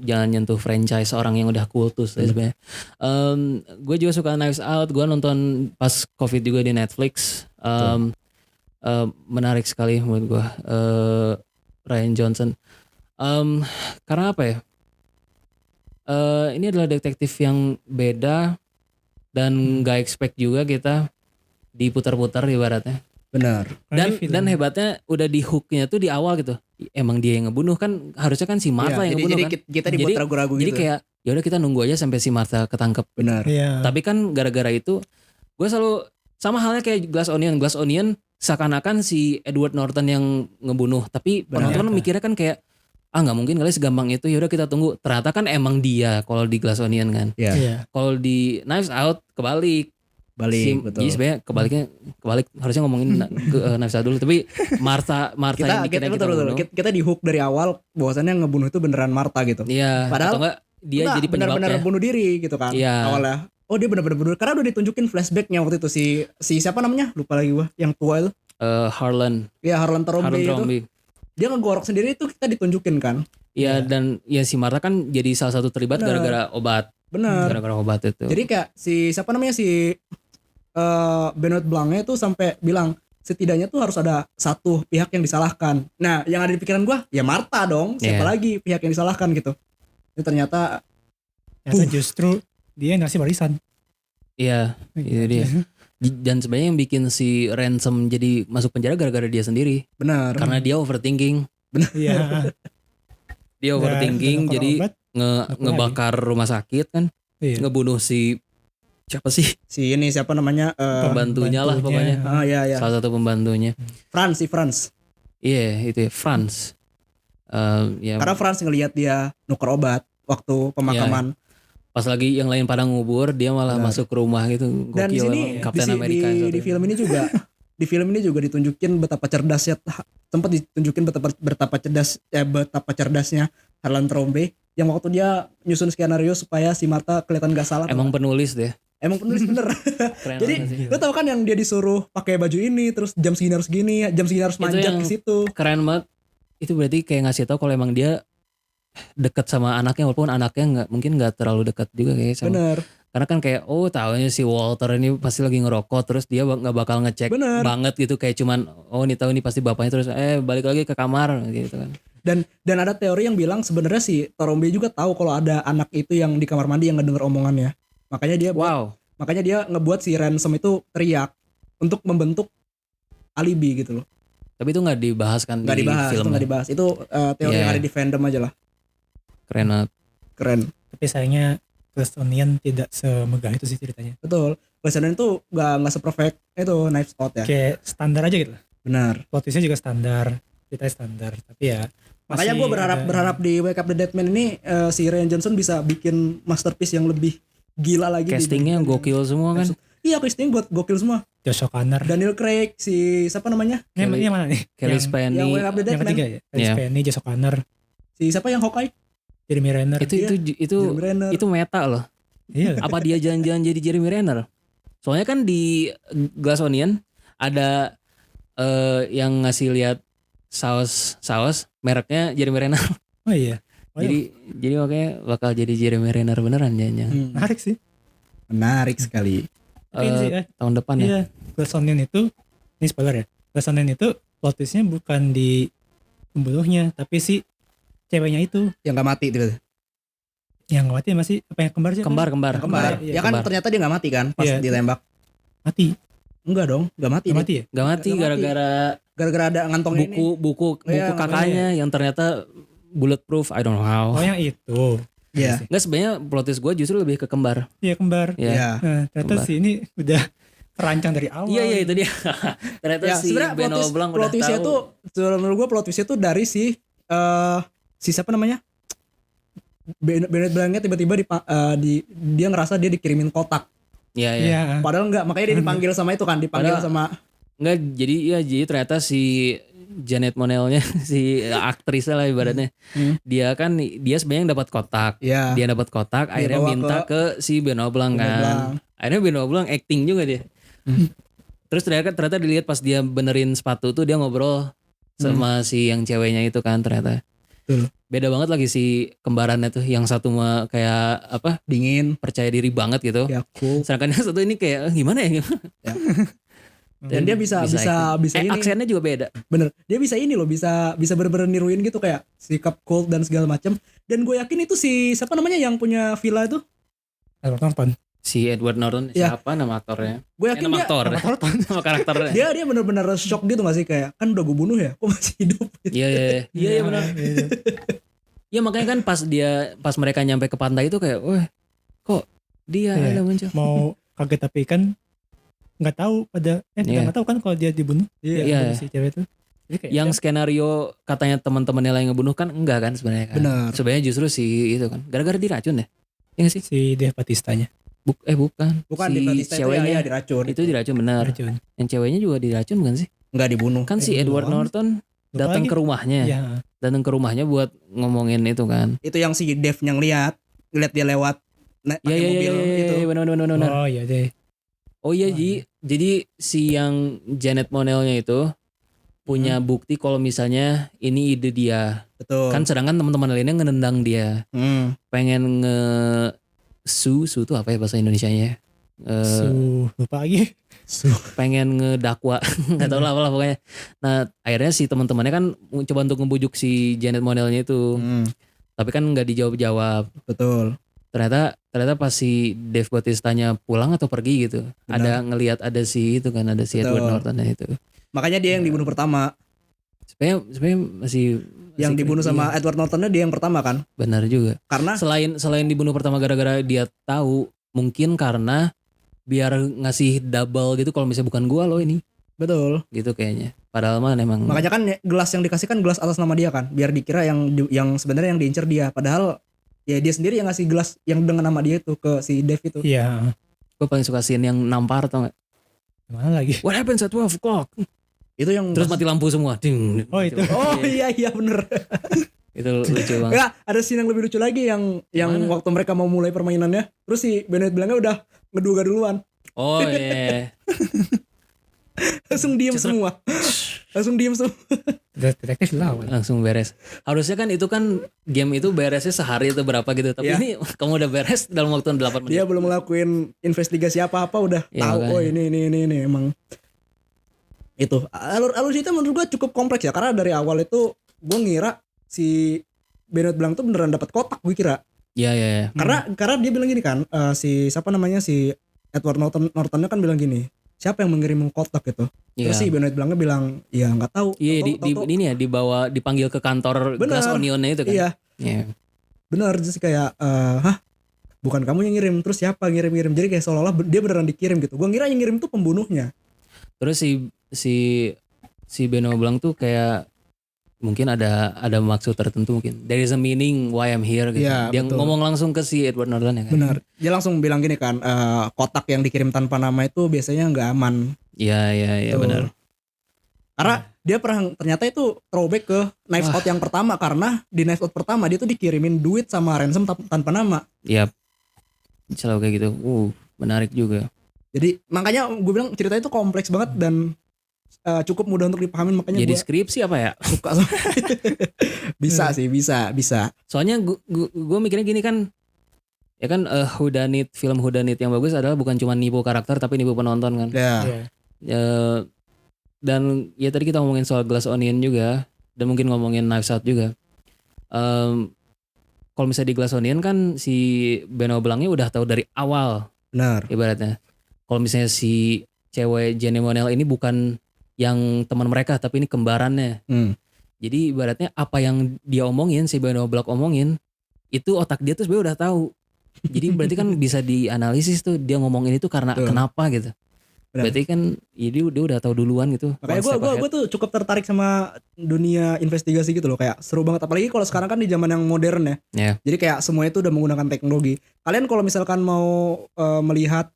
jangan nyentuh franchise orang yang udah kultus sebenarnya. Gue juga suka Knives Out. Gue nonton pas COVID juga di Netflix. menarik sekali menurut gue, Rian Johnson. Karena apa ya? Ini adalah detektif yang beda dan nggak expect juga kita diputar-putar ibaratnya. Benar. Dan hebatnya udah di hooknya tuh di awal gitu. Emang dia yang ngebunuh kan, harusnya kan si Martha yang ngebunuh kan. Kita dibuat ragu-ragu Jadi gitu. kayak ya udah kita nunggu aja sampai si Martha ketangkep. Benar. Iya. Tapi kan gara-gara itu gue selalu sama halnya kayak Glass Onion seakan-akan si Edward Norton yang ngebunuh, tapi penonton mikirnya kan kayak nggak mungkin kali segampang itu, ya udah kita tunggu. Ternyata kan emang dia kalau di Glass Onion kan. Iya. Kalau di Knives Out kebalik. Betul. Jadi sebenarnya kebalik harusnya ngomongin Knives Out dulu, tapi Martha yang bikin kita bunuh. Kita di hook dari awal bahwasannya ngebunuh itu beneran Martha gitu. Iya. Padahal atau enggak dia jadi penyebabnya. benar-benar bunuh diri gitu kan. Iya. Awalnya. Oh dia benar-benar bunuh karena udah ditunjukin flashbacknya waktu itu si siapa namanya? Lupa lagi gua, yang tua itu. Harlan. Iya, Harlan Trombe itu. Dia ngegorok sendiri itu kita ditunjukin kan. Iya, dan ya si Martha kan jadi salah satu terlibat gara-gara obat. Bener. Gara-gara obat itu. Jadi kayak si siapa namanya si Benoit Blancnya itu sampai bilang setidaknya tuh harus ada satu pihak yang disalahkan. Nah, yang ada di pikiran gua ya Martha dong. Siapa lagi pihak yang disalahkan gitu. Ini ternyata justru dia yang ngasih warisan. Iya, itu dia. Dan sebenarnya yang bikin si Ransom jadi masuk penjara gara-gara dia sendiri. Benar. Karena dia overthinking. Iya. Dia overthinking jadi ngebakar rumah sakit kan. Iya. Ngebunuh si siapa sih? Si ini siapa namanya? Pembantunya lah pokoknya. Iya. Salah satu pembantunya. Franz. Iya, itu ya, Franz. Ya. Karena Franz ngelihat dia nuker obat waktu pemakaman. Ya. Pas lagi yang lain pada ngubur, dia malah masuk ke rumah gitu. Dan di sini Kapten Amerika di film ini juga di film ini juga ditunjukin betapa cerdasnya, sempat ditunjukin betapa cerdasnya Harlan Trombe yang waktu dia nyusun skenario supaya si Martha kelihatan gak salah. Emang penulis deh. Emang penulis bener. Jadi lo tau kan yang dia disuruh pakai baju ini, terus jam segini harus manjat ke situ. Keren banget. Itu berarti kayak ngasih tahu kalau emang dia dekat sama anaknya, walaupun anaknya mungkin nggak terlalu dekat juga kayak sama. Bener. Karena kan kayak taunya si Walter ini pasti lagi ngerokok, terus dia nggak bakal ngecek banget gitu, kayak cuman ini tahu ini pasti bapaknya, terus balik lagi ke kamar gitu kan. Dan ada teori yang bilang sebenarnya si Trombe juga tahu kalau ada anak itu yang di kamar mandi yang ngedenger omongannya. Makanya dia ngebuat si Ransom itu teriak untuk membentuk alibi gitu loh. Tapi itu nggak dibahas kan di film. Nggak dibahas. Itu teori yang ada di fandom aja lah. Keren banget. Keren. Tapi sayangnya Glass Onion tidak semegah itu sih ceritanya. Betul. Glass Onion itu nggak seperfect itu Knives Out ya. Kayak standar aja gitu. Benar. Plot twistnya juga standar, ceritanya standar. Tapi ya. Makanya gue berharap di Wake Up the Dead Man ini si Rian Johnson bisa bikin masterpiece yang lebih gila lagi. Castingnya gokil semua kan. Iya, casting buat gokil semua. Josh O'Connor, Daniel Craig, si siapa namanya? Yang mana nih? Kelly Spany. Yang Wake Up the Dead Yang Man. ketiga ya. Kelly Spany, Josh O'Connor. Si siapa yang Hawkeye? Jeremy Renner. Itu meta loh. Iya. Apa dia jalan-jalan jadi Jeremy Renner? Soalnya kan di Glass Onion ada yang ngasih lihat saus mereknya Jeremy Renner. Oh iya. Jadi makanya bakal jadi Jeremy Renner beneran jangan. Menarik sih. Menarik sekali. Tahun depan ya. Iya. Glass Onion itu, ini spoiler ya. Glass Onion itu plot twistnya bukan di pembunuhnya, tapi si ceweknya itu yang gak mati tiba-tiba. Yang gak mati masih apa yang kembar sih? Kembar. Ya kan ternyata dia gak mati kan pas ditembak. Mati. Enggak dong, gak mati. Gak mati ya? Gak mati gara-gara ada ngantong buku kakaknya yang ternyata bulletproof. I don't know how. Oh yang itu. Iya. Enggak, sebenarnya plot twist gue justru lebih ke kembar. Iya kembar. Iya. Nah, ternyata sih ini udah terancang dari awal. Iya itu dia. Ternyata si Benoit Blanc udah tahu. Menurut gue plot twistnya tuh dari si siapa namanya? Benoit Blancnya tiba-tiba dia ngerasa dia dikirimin kotak. Iya. Padahal enggak, makanya dia dipanggil sama itu kan, enggak, jadi ternyata si Janet Monelnya si aktrisnya lah ibaratnya. Dia sebenarnya dapat kotak. Yeah. Dia dapat kotak, akhirnya minta ke si Benoit Blanc kan. Akhirnya Benoit Blanc acting juga dia. Terus ternyata dilihat pas dia benerin sepatu tuh dia ngobrol sama si yang ceweknya itu kan ternyata. Beda banget lagi si kembarannya tuh, yang satu mah kayak apa? Dingin, percaya diri banget gitu. Ya, cool. Sedangkan yang satu ini kayak gimana ya? Dan dia bisa acting. ini. Aksennya juga beda. Bener. Dia bisa ini loh, bisa bener-bener niruin gitu kayak sikap cold dan segala macam. Dan gue yakin itu si siapa namanya yang punya villa itu? Edward Norton. Si Edward Norton Ya. Siapa nama aktornya? Gue yakin nama dia aktor. Nama karakternya. dia bener-bener shock gitu gak sih, kayak kan udah gue bunuh ya, kok masih hidup? Iya benar. Ya makanya kan pas mereka nyampe ke pantai itu kayak, wah kok dia ada muncul. Mau kaget tapi kan nggak tahu kita nggak tahu kan kalau dia dibunuh. Iya. Si cewek itu. Jadi kayak Yang skenario katanya teman-temannya lah yang ngebunuh kan enggak kan sebenarnya kan. Benar. Sebenarnya justru si itu kan gara-gara diracun ya. Iya nggak sih? si Dave Bautistanya. Bukan si di Batista ceweknya itu diracun. Itu diracun benar. Racun. Yang ceweknya juga diracun bukan sih? Nggak dibunuh. Kan si Edward belum. Norton Lupa datang lagi. ke rumahnya. Iya. Datang ke rumahnya buat ngomongin itu kan. Itu yang si Dave yang ngeliat dia lewat pakai mobil itu. Benar. Oh iya deh. Oh iya, jadi si yang Janet Monell-nya itu punya bukti kalau misalnya ini ide dia. Betul. Kan sedangkan teman-teman lainnya ngenendang dia. Pengen su itu apa ya bahasa Indonesianya? Lupa lagi. Pengen ngedakwa, nggak tahu lah apalah pokoknya. Nah akhirnya si teman-temannya kan coba untuk ngebujuk si Janet Monell-nya itu, tapi kan nggak dijawab. Betul. Ternyata pas si Dave Bautistanya pulang atau pergi gitu, Benar. ada ngelihat ada si itu kan, ada si Edward Norton itu. Makanya dia yang dibunuh pertama. Sebenarnya masih Yang dibunuh sama iya. Edward Nortonnya dia yang pertama kan? Benar juga. Karena Selain dibunuh pertama gara-gara dia tahu, mungkin karena biar ngasih double gitu kalau misalnya bukan gua loh ini. betul. Gitu kayaknya. Padahal mah emang Makanya kan gelas yang dikasih kan gelas atas nama dia kan, biar dikira yang sebenarnya yang diincer dia. Padahal ya dia sendiri yang ngasih gelas yang dengan nama dia itu ke si Dave itu. Iya. gue paling suka scene yang nampar tau gak? Mana lagi? What happens at 12 o'clock? Itu yang Terus mati lampu semua. Ding. Oh, itu. Oh iya bener. Itu lucu banget. Enggak, ada scene yang lebih lucu lagi yang Mana? waktu mereka mau mulai permainannya, terus si Bennett bilangnya udah ngeduga duluan. Oh iya. Langsung diem semua. Detektif lawan. Langsung beres. Harusnya kan itu kan game itu beresnya sehari atau berapa gitu. Tapi Iya. ini kamu udah beres dalam waktu 8 menit. Dia belum ngelakuin investigasi apa-apa udah Iya, tahu. makanya. Oh ini emang itu alur cerita menurut gua cukup kompleks ya, karena dari awal itu gua ngira si Bennett Blanc tuh beneran dapat kotak, gue kira. Iya. Karena dia bilang gini kan, si siapa namanya si Edward Nortonnya kan bilang gini, siapa yang mengirim kotak itu? Terus si Iya. Bennett Blancnya bilang, ya nggak tahu. Iya Tahu-tahu- ini ya dipanggil ke kantor Bener. Glass Onionnya itu kan. Iya, Iya. bener. Jadi kayak, hah? Bukan kamu yang ngirim, terus siapa ngirim? Jadi kayak seolah-olah dia beneran dikirim gitu. Gua ngira yang ngirim tuh pembunuhnya. Terus si Benoit Blanc tuh kayak mungkin ada maksud tertentu mungkin. There is a meaning why I'm here gitu. Iya, Dia betul. ngomong langsung ke si Edward Norton ya kan. Bener. Dia langsung bilang gini kan, kotak yang dikirim tanpa nama itu biasanya nggak aman. Iya Tuh. benar. Karena dia ternyata itu throwback ke Knives Out yang pertama, karena di Knives Out pertama dia tuh dikirimin duit sama ransom tanpa nama. Iya. Selalu kayak gitu. Menarik juga. Jadi makanya gue bilang cerita itu kompleks banget dan cukup mudah untuk dipahamin, makanya Jadi gue skripsi apa ya? suka. Bisa sih, bisa. Soalnya gue mikirnya gini kan, ya kan film whodunit yang bagus adalah bukan cuma nipu karakter tapi nipu penonton kan. Ya. Iya. Dan ya tadi kita ngomongin soal Glass Onion juga, dan mungkin ngomongin Knives Out juga. Kalau misalnya di Glass Onion kan si Benoit Blancnya udah tahu dari awal Benar. ibaratnya. Kalau misalnya si cewek Jenny Monell ini bukan yang teman mereka tapi ini kembarannya. Jadi ibaratnya apa yang dia omongin, si Benoit Blanc omongin, itu otak dia tuh sebenarnya udah tahu. Jadi berarti kan bisa dianalisis tuh dia ngomongin itu karena Betul. kenapa gitu. Benar. Berarti kan dia udah tahu duluan gitu. Makanya one step ahead. gue tuh cukup tertarik sama dunia investigasi gitu loh, kayak seru banget, apalagi kalau sekarang kan di zaman yang modern ya. Ya. Jadi kayak semua itu udah menggunakan teknologi. Kalian kalau misalkan mau melihat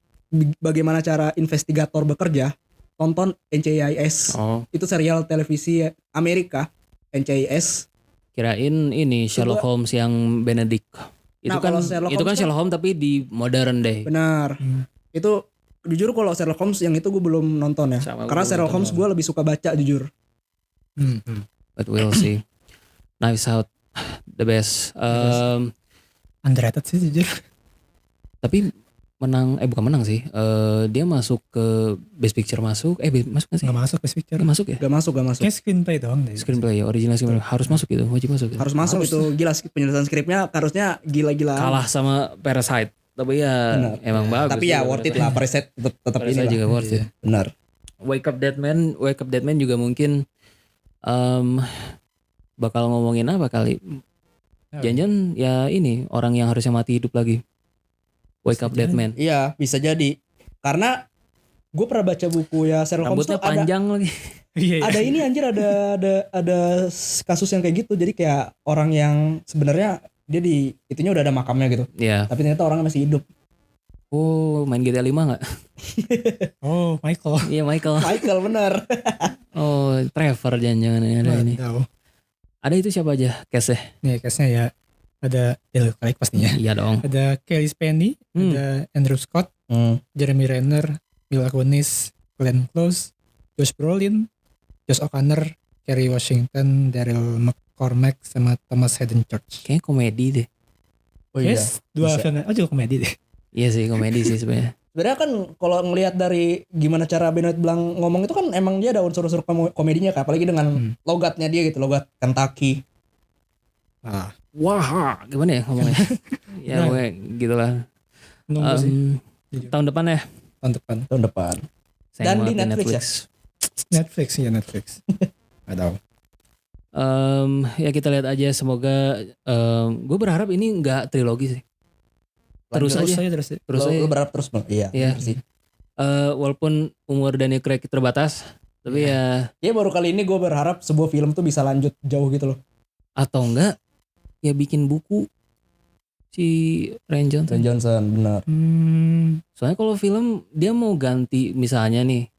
bagaimana cara investigator bekerja, tonton NCIS. Oh, Itu serial televisi Amerika, NCIS. kirain ini Sherlock Holmes yang Benedict. Itu Nah, kan kalau Sherlock itu kan Holmes Sherlock Holmes tapi di modern day. Benar. Itu jujur kalau Sherlock Holmes yang itu gue belum nonton ya. Sama, Karena gue Sherlock belum Holmes nonton. gue lebih suka baca jujur. But we'll see. Knives Out the best. Underrated sih jujur. Tapi bukan menang sih. Dia masuk ke Best Picture masuk gak sih? Nggak masuk Best Picture. Nggak masuk ya? Gak masuk. Kayak screenplay doang deh. Screenplay ya, original screenplay harus masuk itu, wajib masuk. Harus masuk itu, gila penyelesaian skripnya harusnya gila-gila. Kalah sama Parasite. Tapi ya Benar. emang bagus. Tapi ya worth it lah, Parasite tetap ini Parasite lah. juga worth it. Benar. Wake Up Dead Man juga mungkin bakal ngomongin apa kali? Jangan ya ini orang yang harusnya mati hidup lagi. Wake Up Dead Man. Iya, bisa jadi. Karena gue pernah baca buku ya Sherlock Holmes Rambutnya tuh panjang lagi. Iya. ada ini anjir, ada kasus yang kayak gitu. Jadi kayak orang yang sebenarnya dia di itunya udah ada makamnya gitu. Iya. Tapi ternyata orangnya masih hidup. Oh, main GTA 5 enggak? Oh, Michael. Iya, Michael. Michael bener. Oh, Trevor jangan-jangan ada ini. Tahu. Ada itu siapa aja cast-nya? Nih case-nya ya ada Daniel Craig pastinya. Iya dong. Ada Kelly Penny, ada Andrew Scott, Jeremy Renner, Mila Kunis, Glenn Close, Josh Brolin, Josh O'Connor, Kerry Washington, Daryl McCormack, sama Thomas Hayden Church. Kayaknya komedi deh. Oh iya. Yes, dua bisa. film. Oh juga komedi deh. Iya sih, komedi sih sebenarnya. Sebenarnya kan kalau ngelihat dari gimana cara Benoit Blanc ngomong itu kan emang dia ada unsur-unsur komedinya kan, apalagi dengan logatnya dia gitu, logat Kentucky. Ah, Wah, gimana ya ngomongnya? Ya Nah. gue gitulah. nunggu sih Tahun depan ya. Tahun depan. Saya Dan mau di update Netflix Netflix ya Netflix. Gak tahu. Ya kita lihat aja, semoga gue berharap ini nggak trilogi sih. Terus aja. Terus. Terus aja. Lu berharap terus Bang? Iya. Iya. bener sih. Walaupun umur Daniel Craig terbatas, tapi ya Ya baru kali ini gue berharap sebuah film tuh bisa lanjut jauh gitu loh. atau enggak ya bikin buku si Rian Johnson. Dan Johnson benar. Soalnya kalau film dia mau ganti misalnya nih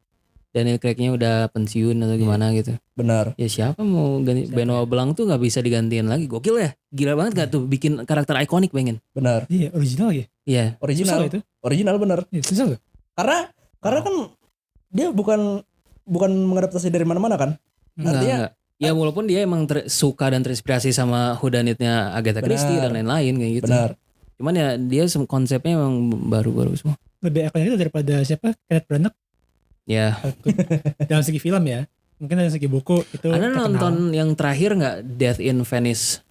Daniel Craig-nya udah pensiun atau gimana gitu. Benar. Ya siapa mau ganti? Benoit Blanc tuh nggak bisa digantiin lagi. Gokil ya. Gila banget gak tuh bikin karakter ikonik pengen. Benar. Iya original ya. Iya. Original. Susah itu. Original benar. Iya, susah loh. Karena kan dia bukan mengadaptasi dari mana-mana kan. Artinya Enggak. Ya walaupun dia emang suka dan terinspirasi sama whodunitnya Agatha Christie dan lain-lain kayak gitu. benar. Cuman ya dia konsepnya emang baru-baru semua. Lebih ikonik itu daripada siapa? Kenneth Branagh. Ya. Dalam segi film ya. Mungkin dalam segi buku itu Anda terkenal. nonton yang terakhir nggak Death in Venice?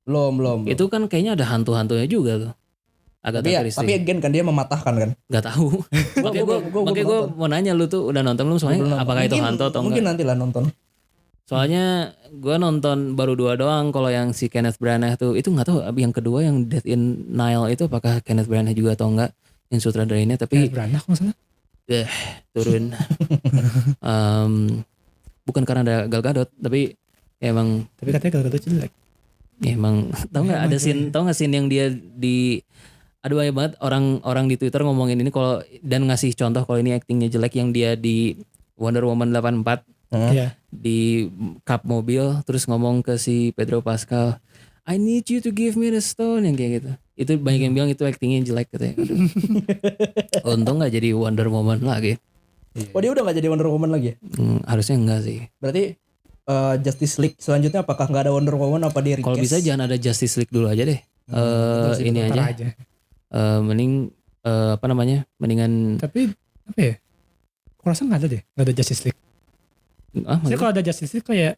Belum. Itu kan kayaknya ada hantu-hantunya juga tuh. Agatha Christie. Tapi again kan dia mematahkan kan. Gak tahu. Makanya gue mau nanya lu tuh udah nonton belum? Soalnya apakah itu hantu atau mungkin enggak? nanti lah nonton. Soalnya gue nonton baru 2 doang. Kalau yang si Kenneth Branagh tuh itu nggak tahu. Yang kedua yang Death in Nile itu apakah Kenneth Branagh juga atau enggak yang sutradarainya? Tapi Kenneth Branagh maksudnya. turun. Bukan karena ada Gal Gadot, tapi ya emang Tapi katanya Gal Gadot jelek. ya emang tahu nggak ada scene, tahu nggak scene yang dia di aduh banyak banget orang di Twitter ngomongin ini kalau dan ngasih contoh kalau ini actingnya jelek yang dia di Wonder Woman 84 Iya. di kap mobil terus ngomong ke si Pedro Pascal, I need you to give me the stone, yang kayak gitu. Itu banyak yang bilang itu actingnya jelek katanya. Aduh. Untung nggak jadi Wonder Woman lagi. Oh dia udah gak jadi Wonder Woman lagi ya? Harusnya enggak sih. Berarti Justice League selanjutnya apakah gak ada Wonder Woman apa di recast? Kalau bisa jangan ada Justice League dulu aja deh. Ini aja. Mending apa namanya? Mendingan Tapi apa ya? Aku rasa nggak ada deh, nggak ada Justice League. Saya kalau ada Justice League kayak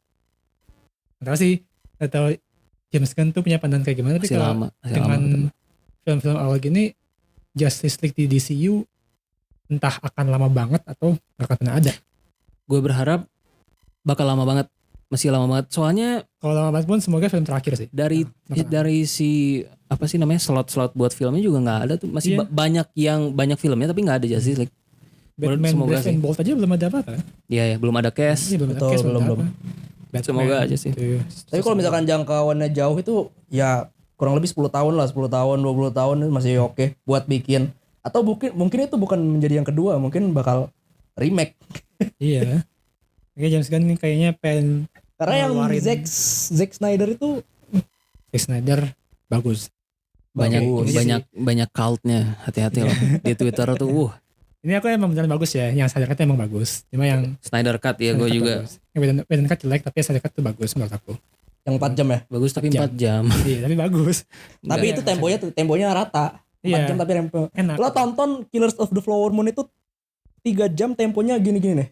nggak tahu sih, nggak tahu James Gunn tuh punya pandangan kayak gimana. Tapi masih kalau lama. dengan film-film awal gini, Justice League di DCU entah akan lama banget atau nggak akan pernah ada. Gue berharap bakal lama banget, masih lama banget. Soalnya Kalau lama banget pun semoga film terakhir sih. dari si apa sih namanya slot buat filmnya juga nggak ada tuh. Masih banyak filmnya tapi nggak ada Justice League. Batman semoga Brave and Bold aja belum ada apa-apa kan? Iya ya, belum ada cast. Iya, belum ada Betul, case, belum. Batman, Semoga aja sih. gitu. Tapi kalau misalkan jangkauannya jauh itu ya kurang lebih 10 tahun lah, 10 tahun, 20 tahun itu masih oke buat bikin. Atau mungkin itu bukan menjadi yang kedua, mungkin bakal remake. Iya. Oke, James Gunn kayaknya pengen Karena yang ngeluarin Zack Snyder itu Zack Snyder bagus. banyak cultnya, hati-hati loh di Twitter tuh. Ini aku emang beneran bagus ya, yang Snyder Cut emang bagus. Cuma yang Snyder Cut ya gue Snyder Cut juga bagus. Yang Whedon Cut jelek, tapi Snyder Cut tuh bagus menurut aku. yang 4 jam ya. bagus tapi 4 jam. Iya, tapi bagus. Tapi itu temponya rata. 4 jam tapi enak. Lo tonton Killers of the Flower Moon itu 3 jam temponya gini-gini nih.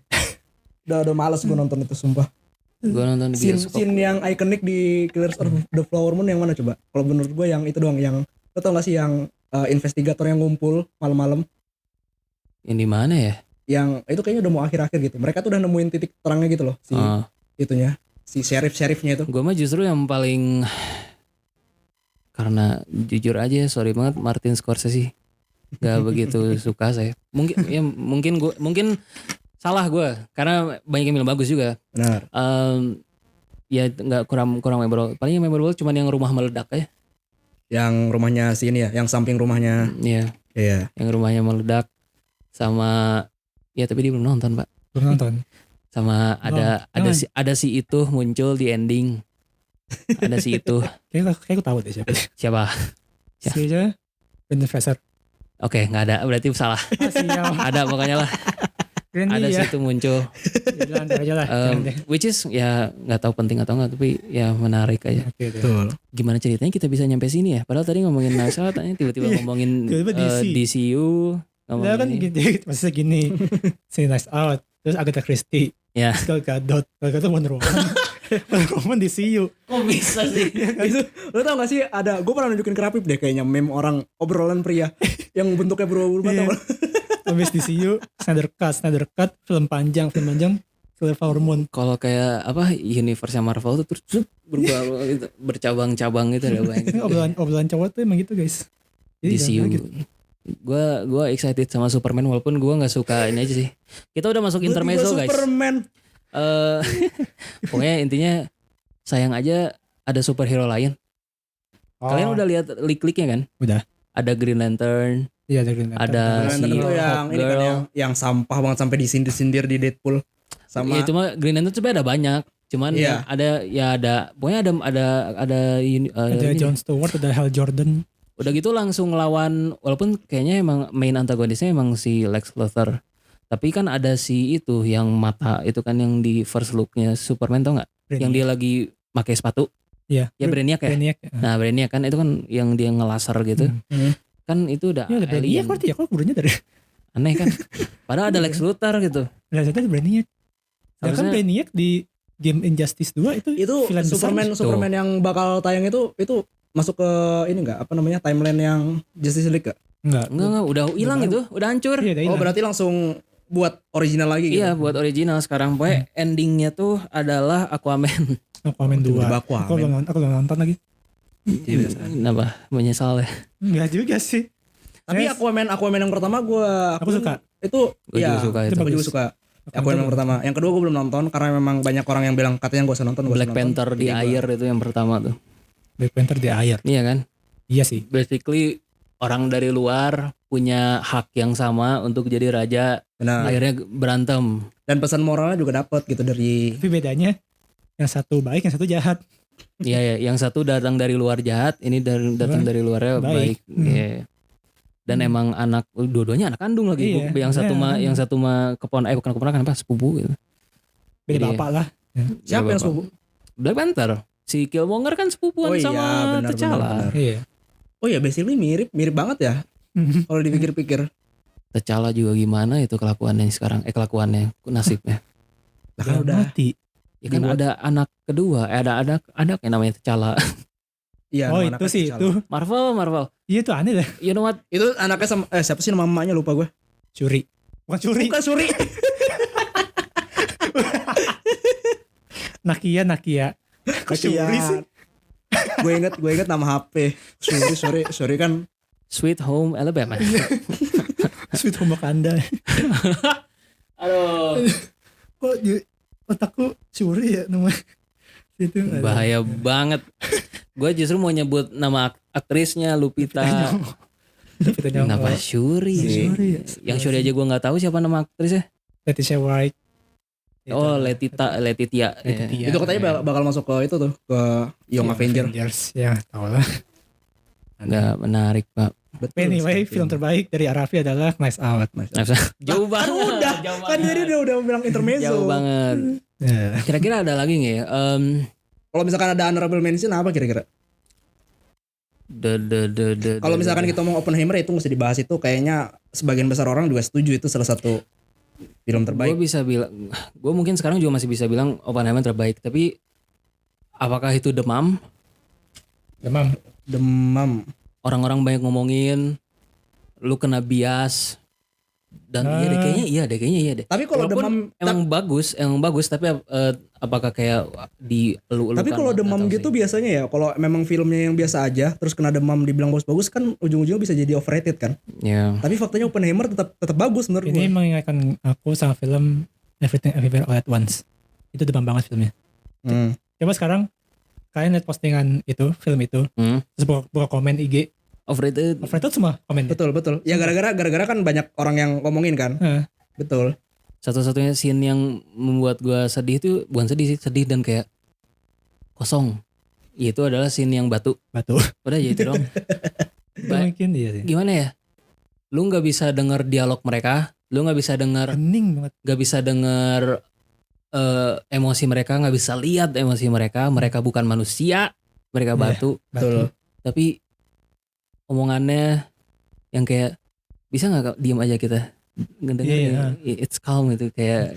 Udah males gue nonton itu sumpah. Gue nonton di bioskop. Scene yang ikonik di Killers of the Flower Moon yang mana coba? Kalau menurut gue yang itu doang, yang lo tau gak sih yang investigator yang ngumpul malam-malam? Yang di mana ya? Yang itu kayaknya udah mau akhir-akhir gitu. Mereka tuh udah nemuin titik terangnya gitu loh, itunya, si sheriff-sheriffnya itu. Gue mah justru yang paling, karena jujur aja sorry banget Martin Scorsese gak begitu suka saya. Mungkin salah gue karena banyak yang bilang bagus juga. Benar. Ya nggak kurang memorable. Paling yang memorable cuma yang rumah meledak ya. Yang rumahnya si ini ya, yang samping rumahnya. Iya. Iya. Yang rumahnya meledak sama ya tapi dia belum nonton Pak. Belum nonton. Sama ada si itu muncul di ending. Ada si itu. Kayak aku tahu deh siapa. Siapa? Si aja Brendan Fraser. Oke, nggak ada berarti salah. Ada pokoknya lah. Ada si itu muncul. Jalan aja lah. Which is ya nggak tahu penting atau nggak tapi ya menarik aja. Betul. Gimana ceritanya kita bisa nyampe sini ya? Padahal tadi ngomongin NASA, tiba-tiba ngomongin DCU. Nah kan gini, maksudnya gini. Si Nice Out, terus Agatha Christie. Ya. Gal Gadot Wonder Woman. Wonder Woman DCU. Kok bisa sih? Itu lo tau gak sih ada, gue pernah nunjukin ke Rapip deh kayaknya meme orang obrolan pria yang bentuknya berubah-ubah. Habis DCU, Snyder Cut, film panjang, Flower Moon. Kalau kayak apa universe Marvel tuh terus berubah gitu, bercabang-cabang gitu ada banyak. Obrolan cowok tuh emang gitu guys. DCU. Gue excited sama Superman walaupun gue nggak suka ini aja sih. Kita udah masuk intermezzo guys. Superman. Pokoknya intinya sayang aja ada superhero lain. Kalian udah lihat leak-leaknya kan? Udah. Ada Green Lantern. Iya ada Green Lantern. Ada Green Lantern si itu yang ini kan yang sampah banget sampai disindir-sindir di Deadpool. Sama ya, cuma Green Lantern sebenarnya ada banyak. Cuman pokoknya ada Jon Stewart, ada Hal Jordan. Udah gitu langsung ngelawan, walaupun kayaknya emang main antagonisnya emang si Lex Luthor. Tapi kan ada si itu yang mata itu kan yang di first looknya Superman tau nggak? Yang dia lagi pakai sepatu. Iya. Ya Brainiac ya. Nah Brainiac kan itu kan yang dia ngelasar gitu. Kan itu udah ya, alien. Iya berarti ya kok gurunya dari. Aneh kan. Padahal ada Lex Luthor gitu. Ada Brainiac. Ya kan Brainiac di Game Injustice 2 itu villain Superman yang bakal tayang itu masuk ke ini enggak apa namanya timeline yang Justice League gak? Enggak, udah hilang itu, udah hancur. Iya, berarti langsung buat original lagi gitu. Iya, buat original sekarang. Pokoknya endingnya tuh adalah Aquaman 2. Aku belum nonton lagi. Kenapa? Menyesal ya? Enggak juga sih. Tapi Aquaman yang pertama aku suka. Itu gue juga suka. Aquaman yang pertama. Yang kedua gue belum nonton karena memang banyak orang yang bilang katanya gue usah nonton. Black Panther di air itu yang pertama tuh. Black Panther di air. Iya kan? Iya sih. Basically orang dari luar punya hak yang sama untuk jadi raja. Benar. Akhirnya berantem. Dan pesan moralnya juga dapat gitu dari. Tapi bedanya yang satu baik, yang satu jahat. Iya, yang satu datang dari luar jahat, ini datang dari luarnya baik. Iya. Dan emang dua-duanya anak kandung lagi. Iya, yang satu mah bukan keponakan apa sepupu gitu. Beda bapak lah. Siapa yang sepupu? Black Panther. Si Killmonger kan sepupuan sama T'Challa. Iya. Oh iya, basically mirip banget ya. Kalau dipikir-pikir. T'Challa juga gimana itu kelakuannya sekarang? Kelakuannya, nasibnya. Lah kan udah mati. Ya kan ada anak kedua, ada anak yang namanya T'Challa. Iya. Oh itu sih itu. Marvel. Iya itu aneh deh. You know what? Itu anaknya sama siapa sih nama mamanya lupa gue. Shuri. Bukan Shuri. Nakia. Kok Shuri sih? gue inget nama HP. Shuri kan Sweet Home Alabama. Sweet Home Wakanda. Aduh. Kok di otakku Shuri ya namanya. Itu bahaya banget. Gue justru mau nyebut nama aktrisnya Lupita. Kenapa Shuri? Yang Shuri aja gue nggak tahu siapa nama aktrisnya. Letitia Wright. Oh Letitia. Itu katanya bakal masuk ke itu tuh ke Young Avengers. Ya tahu lah. Nggak menarik Pak. Betul, anyway film terbaik dari Arafi adalah Nice Out. Jauh banget. Udah kan dia udah bilang intermezzo. Jauh banget. Kira-kira ada lagi nggak ya? Kalau misalkan ada honorable mention apa kira-kira? Kalau misalkan kita ngomong Oppenheimer itu mesti dibahas, itu kayaknya sebagian besar orang juga setuju itu salah satu film terbaik. Gue bisa bilang, gue mungkin sekarang juga masih bisa bilang Oppenheimer terbaik. Tapi apakah itu demam? Demam. Orang-orang banyak ngomongin, lu kena bias. Dan iya deh kayaknya. Tapi kalau walaupun demam emang bagus, tapi apakah kayak di lu tapi kalau demam gitu biasanya ya, kalau memang filmnya yang biasa aja terus kena demam dibilang bagus-bagus kan ujung-ujungnya bisa jadi overrated kan. Ya. Tapi faktanya Oppenheimer tetap bagus menurut gue. Ini mengingatkan aku sama film Everything Everywhere All at Once. Itu demam banget filmnya. Coba sekarang kalian lihat postingan itu, film itu, terus buka komen IG, overrated semua komen. Betul. Ya gara-gara kan banyak orang yang ngomongin kan. Betul. Satu-satunya scene yang membuat gue sedih itu bukan sedih dan kayak kosong. Itu adalah scene yang batu. Udah aja itu dong. Mungkin iya sih. Gimana ya? Lu nggak bisa denger dialog mereka, lu nggak bisa denger, hening banget. Nggak bisa denger emosi mereka, nggak bisa lihat emosi mereka. Mereka bukan manusia, mereka batu. Betul. Tapi omongannya yang kayak bisa nggak diem aja kita ngedenger it's calm gitu kayak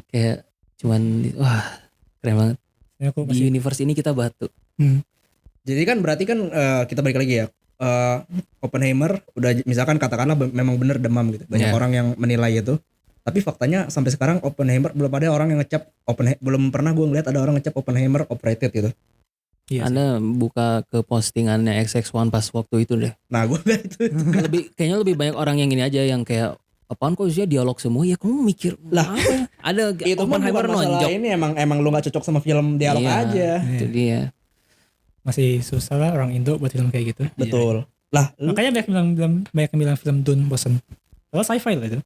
kayak cuman wah keren banget di universe ini kita batu. Jadi kan berarti kan kita balik lagi ya, Oppenheimer udah misalkan katakanlah memang bener demam gitu, banyak orang yang menilai itu, tapi faktanya sampai sekarang Oppenheimer belum ada orang yang ngecap belum pernah gue ngeliat ada orang ngecap Oppenheimer overrated gitu. Iya, Anda buka ke postingannya XX1 pas waktu itu deh. Nah gue gak itu. Kayaknya lebih banyak orang yang ini aja yang kayak apaan kok isinya dialog semua ya, kamu mikir lah apa ya? Ada itu Oppenheimer nonjok. Ini emang lu gak cocok sama film dialog aja. Itu dia. Masih susah lah orang Indo buat film kayak gitu. Betul. Lah makanya banyak yang bilang film Dune bosan. Kalau sci-fi lah itu.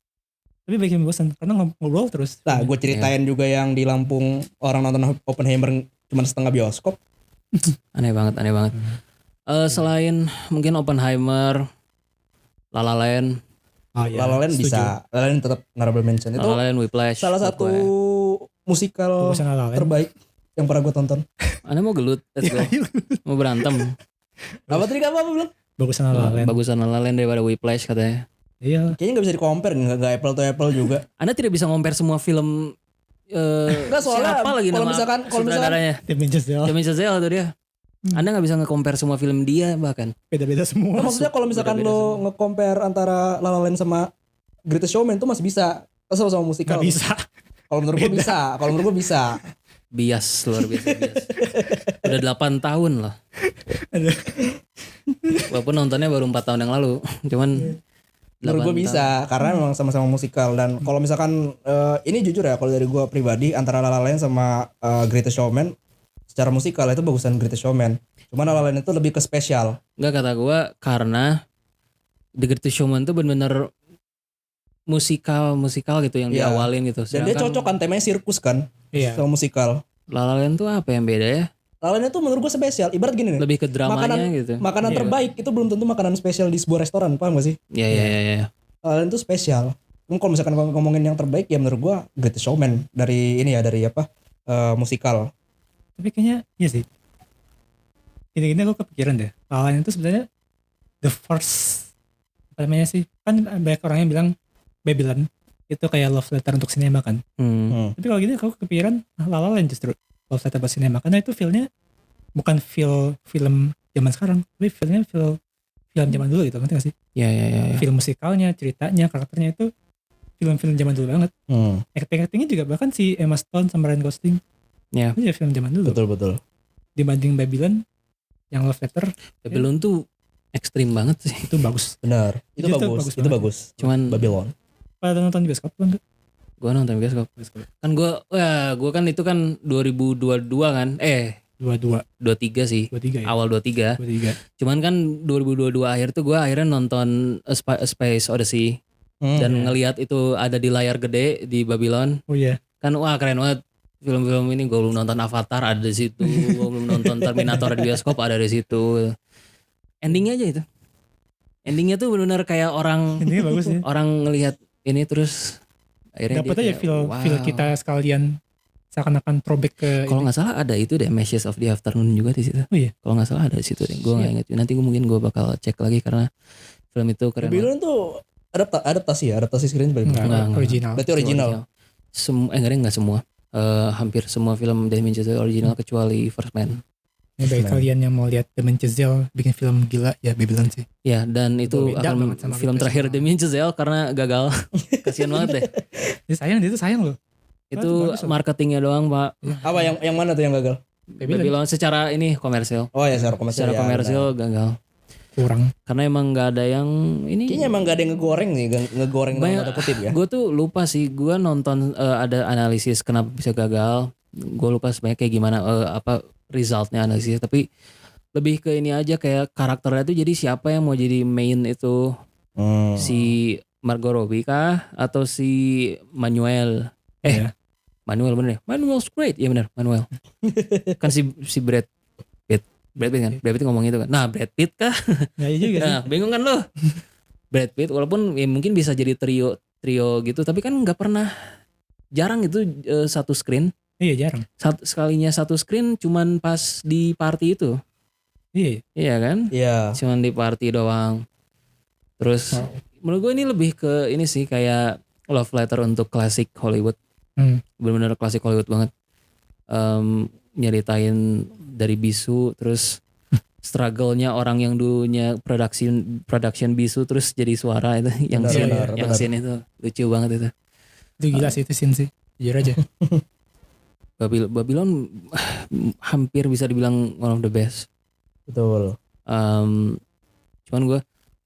Tapi banyak yang bosan karena ngobrol terus. Nah gue ceritain juga yang di Lampung orang nonton Oppenheimer cuma setengah bioskop. Aneh banget. Selain mungkin Oppenheimer, La La Land. La La Land bisa. La La Land tetap honorable mention. Itu La La Land, Whiplash. Salah satu musikal terbaik yang pernah gue tonton. Anda mau gelut? Let's go. Mau berantem. Apa tadi kamu bilang? Bagusan La La Land. Bagusan La La Land daripada Whiplash katanya. Iya. Kayaknya gak bisa di-compare, gak apple to apple juga. Anda tidak bisa compare semua film. Enggak, soalnya siapa lagi kalau nama misalkan Damien Chazelle itu dia. Anda gak bisa nge-compare semua film dia bahkan. Beda-beda semua. Maksudnya kalau misalkan lo nge-compare antara La La Land sama Greatest Showman tuh masih bisa. Sama musikal. Gak bisa. Kalau menurut gue bisa. Bias, luar biasa bias. Udah 8 tahun loh. Walaupun nontonnya baru 4 tahun yang lalu. Cuman menurut gue bisa karena memang sama-sama musikal. Dan kalau misalkan ini jujur ya, kalau dari gue pribadi antara La La Land sama Greatest Showman secara musikal itu bagusan Greatest Showman. Cuman La La Land itu lebih ke spesial. Enggak, kata gue karena The Greatest Showman tuh benar-benar musikal gitu yang diawalin gitu. Dan dia cocok kan, temanya sirkus kan. Iya. Sama musikal. La La Land tuh apa yang beda ya? La La Land itu menurut gue spesial. Ibarat gini nih. Lebih ke dramanya gitu. Makanan terbaik itu belum tentu makanan spesial di sebuah restoran, paham gak sih? Iya. La La Land itu spesial. Kalau misalkan ngomongin yang terbaik ya menurut gue Greatest Showman dari musikal. Tapi kayaknya iya sih. Gini aku kepikiran deh. La La Land itu sebenarnya the first apa namanya sih? Kan banyak orang yang bilang Babylon itu kayak love letter untuk sinema kan. Tapi kalau gini aku kepikiran La La Land justru love letter buat sinema karena itu filmnya bukan film zaman sekarang, tapi film zaman dulu gitu, ngerti gak sih? Iya. Film musikalnya, ceritanya, karakternya itu film-film zaman dulu banget. Acting-actingnya juga bahkan si Emma Stone sama Ryan Gosling. Iya. Itu film zaman dulu. Betul. Dibanding Babylon yang love letter. Babylon tuh ekstrim banget sih. Itu bagus. Benar. Itu bagus. Cuman Babylon. Pada nonton di bioskop enggak? Gue nonton bioskop. Kan gue kan itu kan 2022 kan. 23 sih. 23 ya. Awal 23. Cuman kan 2022 akhir tuh gue akhirnya nonton A Space Odyssey. Dan ngelihat itu ada di layar gede di Babylon. Oh iya. Kan wah keren banget. Film-film ini gue belum nonton Avatar ada di situ. Gue belum nonton Terminator di bioskop ada di situ. Endingnya aja itu. Endingnya tuh benar-benar kayak orang. Endingnya bagus ya. Orang ngelihat ini terus akhirnya dapat aja feel kita sekalian seakan-akan throwback ke Kalau nggak salah ada itu deh, Meshes of the Afternoon juga di situ. Oh iya. Kalau nggak salah ada di situ deh. Gue nggak inget. Nanti mungkin gue bakal cek lagi karena film itu keren. Babylon tuh adaptasi screen Enggak, Enggak. original. Berarti original. Enggak semua. Hampir semua film Damien Chazelle original kecuali First Man. Ya, bagi kalian yang mau lihat Damien Chazelle bikin film gila ya Babylon sih. Ya, dan itu Beda akan banget sama film Replacement. terakhir Damien Chazelle karena gagal. Kasian banget deh. Dia itu sayang loh. Itu bagus loh. marketingnya doang, Pak. Apa yang mana tuh yang gagal? Babylon secara ini komersial. Oh ya secara komersial. Secara ya, komersial gagal. Kurang. Karena emang nggak ada yang ini. Kayaknya emang gak ada yang ngegoreng nih, ngegoreng dalam tanda kutip ya. Gue tuh lupa sih, gue nonton ada analisis kenapa bisa gagal. Gue lupa sebenarnya kayak gimana apa resultnya analisis. Tapi lebih ke ini aja, kayak karakternya tuh jadi siapa yang mau jadi main itu, si Margot Robbie kah atau si Manuel? Iya. Manuel bener ya? Manuel's great, ya bener Manuel. Kan si Brad Pitt kan? Brad Pitt ngomong itu kan. Nah Brad Pitt kah? Ya iya juga sih. Nah bingung kan lo? Brad Pitt walaupun ya mungkin bisa jadi trio gitu, tapi kan nggak pernah, jarang itu satu screen. Iya jarang. Sekalinya satu screen cuman pas di party itu. Iya. Iya kan? Iya. Cuman di party doang. Terus menurut gue ini lebih ke ini sih, kayak love letter untuk klasik Hollywood. Benar-benar klasik Hollywood banget. Nyeritain dari bisu, terus struggle-nya orang yang dulunya production bisu terus jadi suara itu, yang Benar, yang benar. scene itu lucu banget itu. Itu gila sih itu scene sih. Jujur aja. Babylon hampir bisa dibilang one of the best. Betul. Cuman gue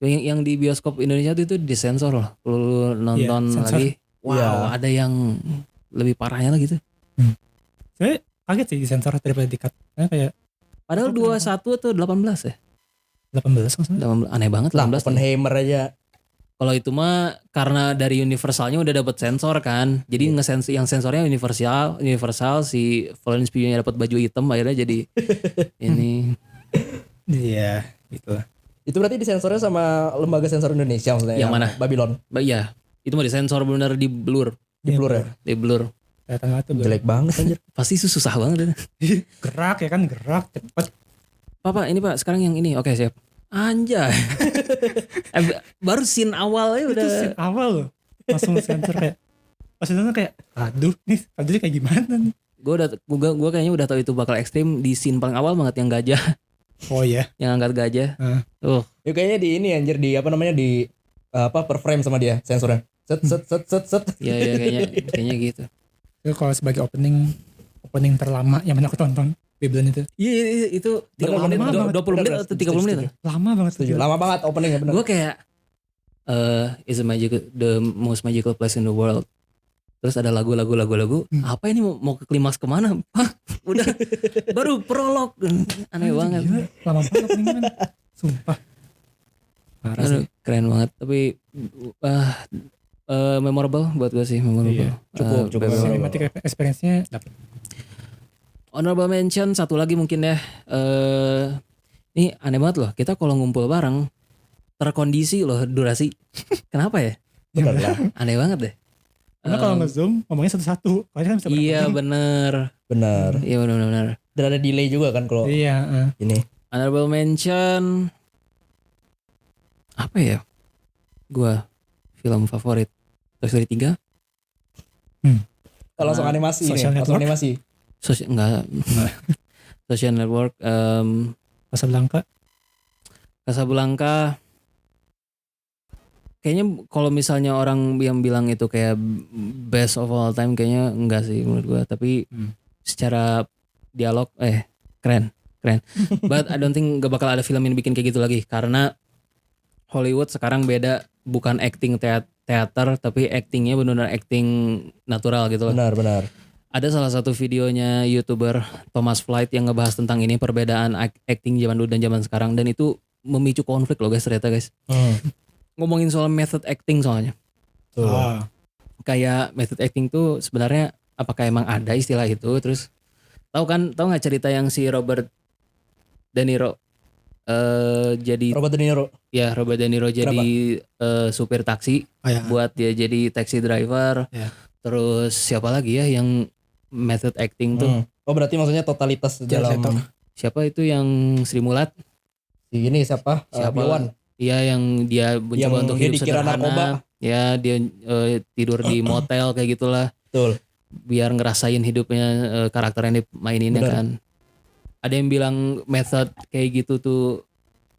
yang di bioskop Indonesia itu disensor loh. Lu nonton sensor. lagi, wow, Iya. ada yang lebih parahnya lagi tuh. Saya kaget sih disensor daripada di-cut. Karena kayak Padahal 21 atau 18 ya? 18 maksudnya. 18, aneh banget Lah 18. Oppenheimer aja. Kalau itu mah karena dari Universalnya udah dapat sensor kan. Jadi yang sensornya Universal si Florence Pugh-nya dapat baju hitam akhirnya jadi ini. Iya, gitu lah. Itu berarti disensornya sama lembaga sensor Indonesia maksudnya. Yang mana? Babylon. Ya, itu mah disensor benar di blur. Di blur ya. Di blur. Kelihatan banget tuh. Jelek banget anjir. Pasti itu susah banget. Gerak ya kan, gerak cepet. Pak, ini Pak, sekarang yang ini. Oke, siap. Anjay. Baru scene awalnya Itu udah. scene awal loh. Langsung sensor kayak. Pas itu kayak, aduh nih tadi kayak gimana nih. Gue kayaknya udah tahu itu bakal ekstrim di scene paling awal banget, yang gajah. Oh iya. Yang angkat gajah. Ya kayaknya di ini anjir, di apa namanya, di per frame sama dia sensornya. Set. Iya kayaknya gitu. Itu kalau sebagai opening terlama yang pernah aku tonton Babylon itu. Iya itu 30 menit, Lama banget. 20 menit atau 30 menit. Lama banget Setuju. Lama banget openingnya benar. Gue kayak is the most magical place in the world. Terus ada lagu. Apa ini mau ke klimaks kemana? Hah, udah baru prolog. Aneh banget. Gila, lama banget openingnya men. Sumpah. Parah sih. Keren banget. Tapi memorable buat gue sih, memorable. Iya, cukup. Babylon. Cinematic experience-nya dapet. Honorable mention satu lagi mungkin ya. Ini aneh banget loh. Kita kalau ngumpul bareng terkondisi loh durasi. Kenapa ya? Benar lah. Aneh banget deh. Karena kalau nge-zoom ngomongnya satu-satu. Kalian kan bisa Iya berapa? bener. Benar. Iya benar. Dan ada delay juga kan kalau Iya. ini. Honorable mention apa ya? Gua film favorit Toy Story 3. Kalau langsung animasi ini, Social langsung Network. animasi. Enggak. Social Network, Casablanca. Kayaknya kalau misalnya orang yang bilang itu kayak best of all time, kayaknya enggak sih menurut gua. Tapi secara dialog keren. But I don't think gak bakal ada film yang bikin kayak gitu lagi, karena Hollywood sekarang beda, bukan acting teater tapi actingnya benar-benar acting natural gitu loh. Benar. Ada salah satu videonya YouTuber Thomas Flight yang ngebahas tentang ini, perbedaan acting zaman dulu dan zaman sekarang, dan itu memicu konflik loh guys ternyata guys. Ngomongin soal method acting soalnya. Tuh. Kayak method acting tuh sebenarnya apakah emang ada istilah itu? Terus tahu nggak cerita yang si Robert De Niro jadi Robert De Niro. ya Robert De Niro jadi supir taksi Oh, ya. buat dia jadi taxi driver. Ya. Terus siapa lagi ya yang method acting tuh. Oh berarti maksudnya totalitas dalam Siapa itu yang Sri Mulat? Ini siapa? Biwan. Iya, yang dia mencoba untuk hidup sederhana. Narkoba. Ya, dia tidur di motel kayak gitulah. Betul. Biar ngerasain hidupnya karakter yang dimaininnya kan. Ada yang bilang method kayak gitu tuh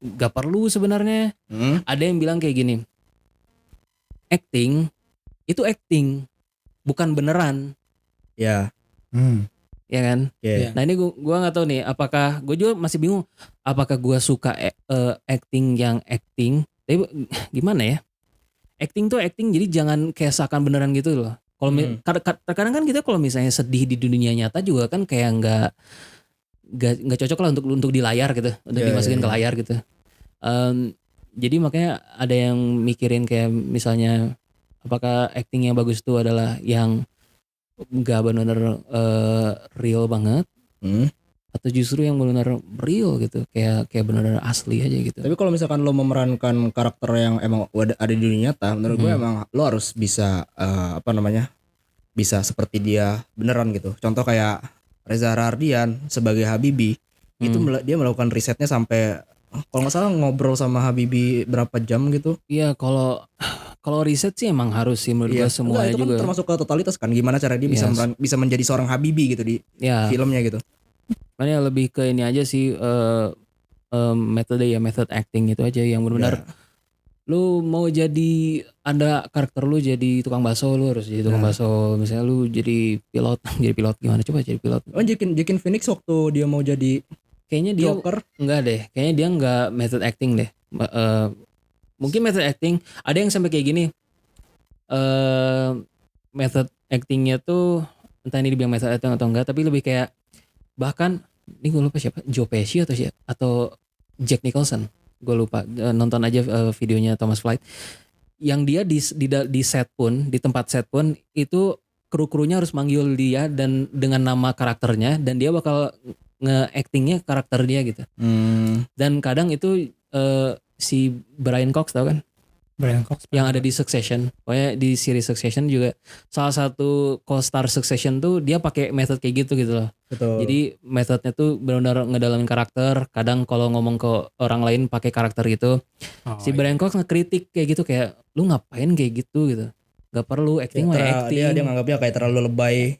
gak perlu sebenarnya. Ada yang bilang kayak gini. Acting itu acting, bukan beneran. Ya. Ya kan? Yeah. Nah ini gue nggak tahu nih, apakah gue juga masih bingung, apakah gue suka acting yang acting, tapi gimana ya? Acting tuh acting, jadi jangan kayak seakan beneran gitu loh. Kalau kadang kan kita kalau misalnya sedih di dunia nyata juga kan kayak nggak cocok lah untuk di layar gitu, untuk dimasukin ke layar gitu. Jadi makanya ada yang mikirin kayak misalnya apakah acting yang bagus itu adalah yang gak benar-benar real banget, atau justru yang benar-benar real gitu, kayak benar-benar asli aja gitu. Tapi kalau misalkan lo memerankan karakter yang emang ada di dunia nyata, menurut gue emang lo harus bisa bisa seperti dia beneran gitu. Contoh kayak Reza Rahardian sebagai Habibie, itu dia melakukan risetnya sampai kalau nggak salah ngobrol sama Habibie berapa jam gitu. Iya, kalau riset sih emang harus sih menurut gue semuanya itu juga. Kan termasuk ke totalitas kan, gimana cara dia bisa menjadi seorang Habibie gitu di filmnya gitu. Makanya lebih ke ini aja sih, method acting itu aja yang benar-benar lu mau jadi, ada karakter lu jadi tukang bakso, lu harus jadi tukang bakso. Misalnya lu jadi pilot gimana, coba jadi pilot. Oh, Joaquin Phoenix waktu dia mau jadi kayaknya dia Joker. Enggak deh, kayaknya dia enggak method acting deh. Mungkin method acting ada yang sampai kayak gini, method actingnya tuh entah ini dibilang method acting atau enggak, tapi lebih kayak, bahkan ini gue lupa siapa, Joe Pesci atau Jack Nicholson, gue lupa, nonton aja videonya Thomas Flight, yang dia di set pun, di tempat set pun itu kru-krunya harus manggil dia dan dengan nama karakternya, dan dia bakal nge-actingnya karakter dia gitu. Dan kadang itu si Brian Cox, tau kan? Brian Cox yang ada di Succession. Pokoknya di series Succession juga salah satu co-star Succession tuh dia pakai method kayak gitu loh. Betul. Jadi metodenya tuh benar-benar ngedalamin karakter. Kadang kalau ngomong ke orang lain pakai karakter gitu. Si Brian Cox ngekritik kayak gitu, kayak lu ngapain kayak gitu. Gak perlu acting mah acting. Dia nganggapnya kayak terlalu lebay.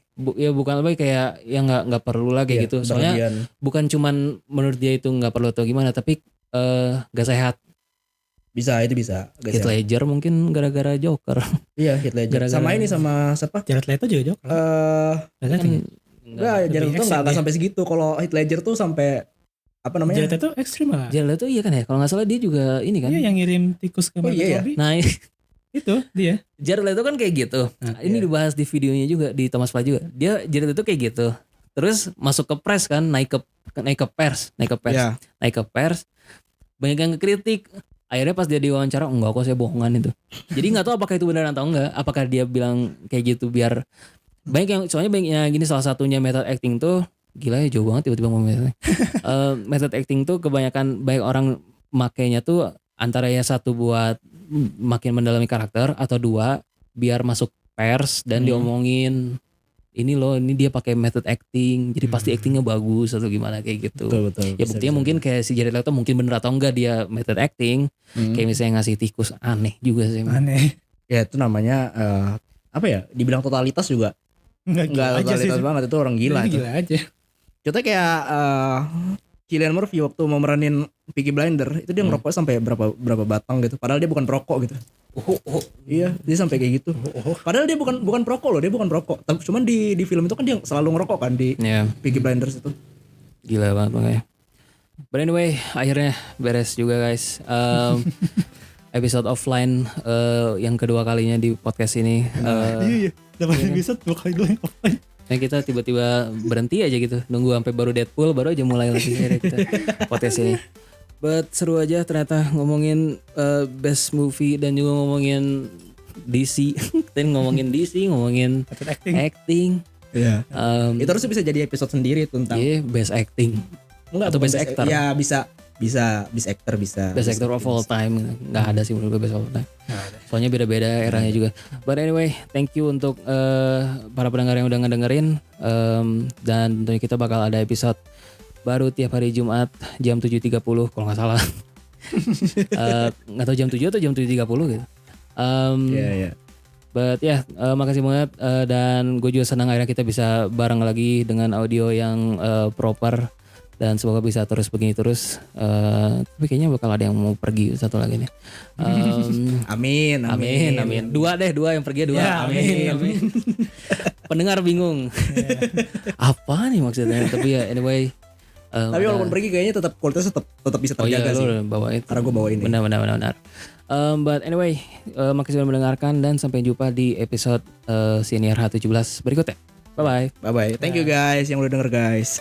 Bukan lebay, kayak ya nggak perlu lah kayak gitu. Soalnya bukan cuman menurut dia itu nggak perlu atau gimana, tapi gak sehat. Itu bisa. Heath Ledger mungkin gara-gara Joker. Iya, Heath Ledger. Sama ini sama siapa? Jared Leto juga Joker. Enggak, Jared Leto enggak sampai segitu. Kalau Heath Ledger tuh sampai apa namanya? Jared Leto ekstrim lah. Jared Leto iya kan ya? Kalau enggak salah dia juga ini kan. Iya, yang ngirim tikus ke Margot Robbie. Nah, itu dia. Jared Leto kan kayak gitu. Ini dibahas di videonya juga di Thomas Flight juga. Jared Leto kayak gitu. Terus masuk ke press kan, naik ke pers. Banyak yang ngekritik. Akhirnya pas dia diwawancara, enggak kok, saya bohongan itu. Jadi nggak tahu apakah itu benar atau enggak. Apakah dia bilang kayak gitu biar soalnya banyak gini, salah satunya method acting tuh gila ya, jauh banget tiba-tiba ngomongnya. Method acting tuh kebanyakan banyak orang makainya tuh antara ya satu buat makin mendalami karakter, atau dua biar masuk pers dan diomongin. Ini loh, ini dia pakai method acting, jadi pasti actingnya bagus atau gimana kayak gitu. Betul. Ya buktinya mungkin kayak si Jared Leto mungkin bener atau enggak dia method acting. Kayak misalnya ngasih tikus, aneh juga sih. Aneh. Ya itu namanya dibilang totalitas juga. Enggak totalitas banget, itu orang gila. Gila aja. Contohnya kayak Cillian Murphy waktu mau meranin Peaky Blinder, itu dia ngerokok sampai berapa batang gitu. Padahal dia bukan perokok gitu. Iya, dia sampai kayak gitu. Padahal dia bukan perokok loh, dia bukan perokok. Cuman di film itu kan dia selalu ngerokok kan di Peaky Blinders itu. Gila banget makanya. But anyway, akhirnya beres juga guys. Episode offline yang kedua kalinya di podcast ini. Iya. Dapat episode 2 kali doang offline. Nah kita tiba-tiba berhenti aja gitu, nunggu sampai baru Deadpool baru aja mulai lagi kita podcast ini. But seru aja ternyata ngomongin best movie dan juga ngomongin DC. Dan ngomongin DC, ngomongin acting. Iya. Itu harusnya bisa jadi episode sendiri tentang best acting. Enggak, atau best actor. Ya bisa Bisa best actor bisa. Best actor of all time nggak ada sih menurut gue best of all time. Soalnya beda-beda eranya juga. But anyway, thank you untuk para pendengar yang udah ngedengerin. Dan tentunya kita bakal ada episode baru tiap hari Jumat jam 7.30 kalau nggak salah. Nggak tahu jam 7 atau jam 7.30 gitu. But makasih banget dan gue juga senang akhirnya kita bisa bareng lagi dengan audio yang proper. Dan semoga bisa terus begini terus. Tapi kayaknya bakal ada yang mau pergi satu lagi nih. Amin. Dua yang pergi dua. Ya, amin. Pendengar bingung. Apa nih maksudnya? Tapi ya anyway. Tapi walaupun pergi kayaknya tetap kualitasnya tetap bisa terjaga sih. Bawain. Karena gue bawain. Benar. But anyway, makasih sudah mendengarkan dan sampai jumpa di episode Senior H17 berikutnya. Bye bye. Thank you guys yang udah denger guys.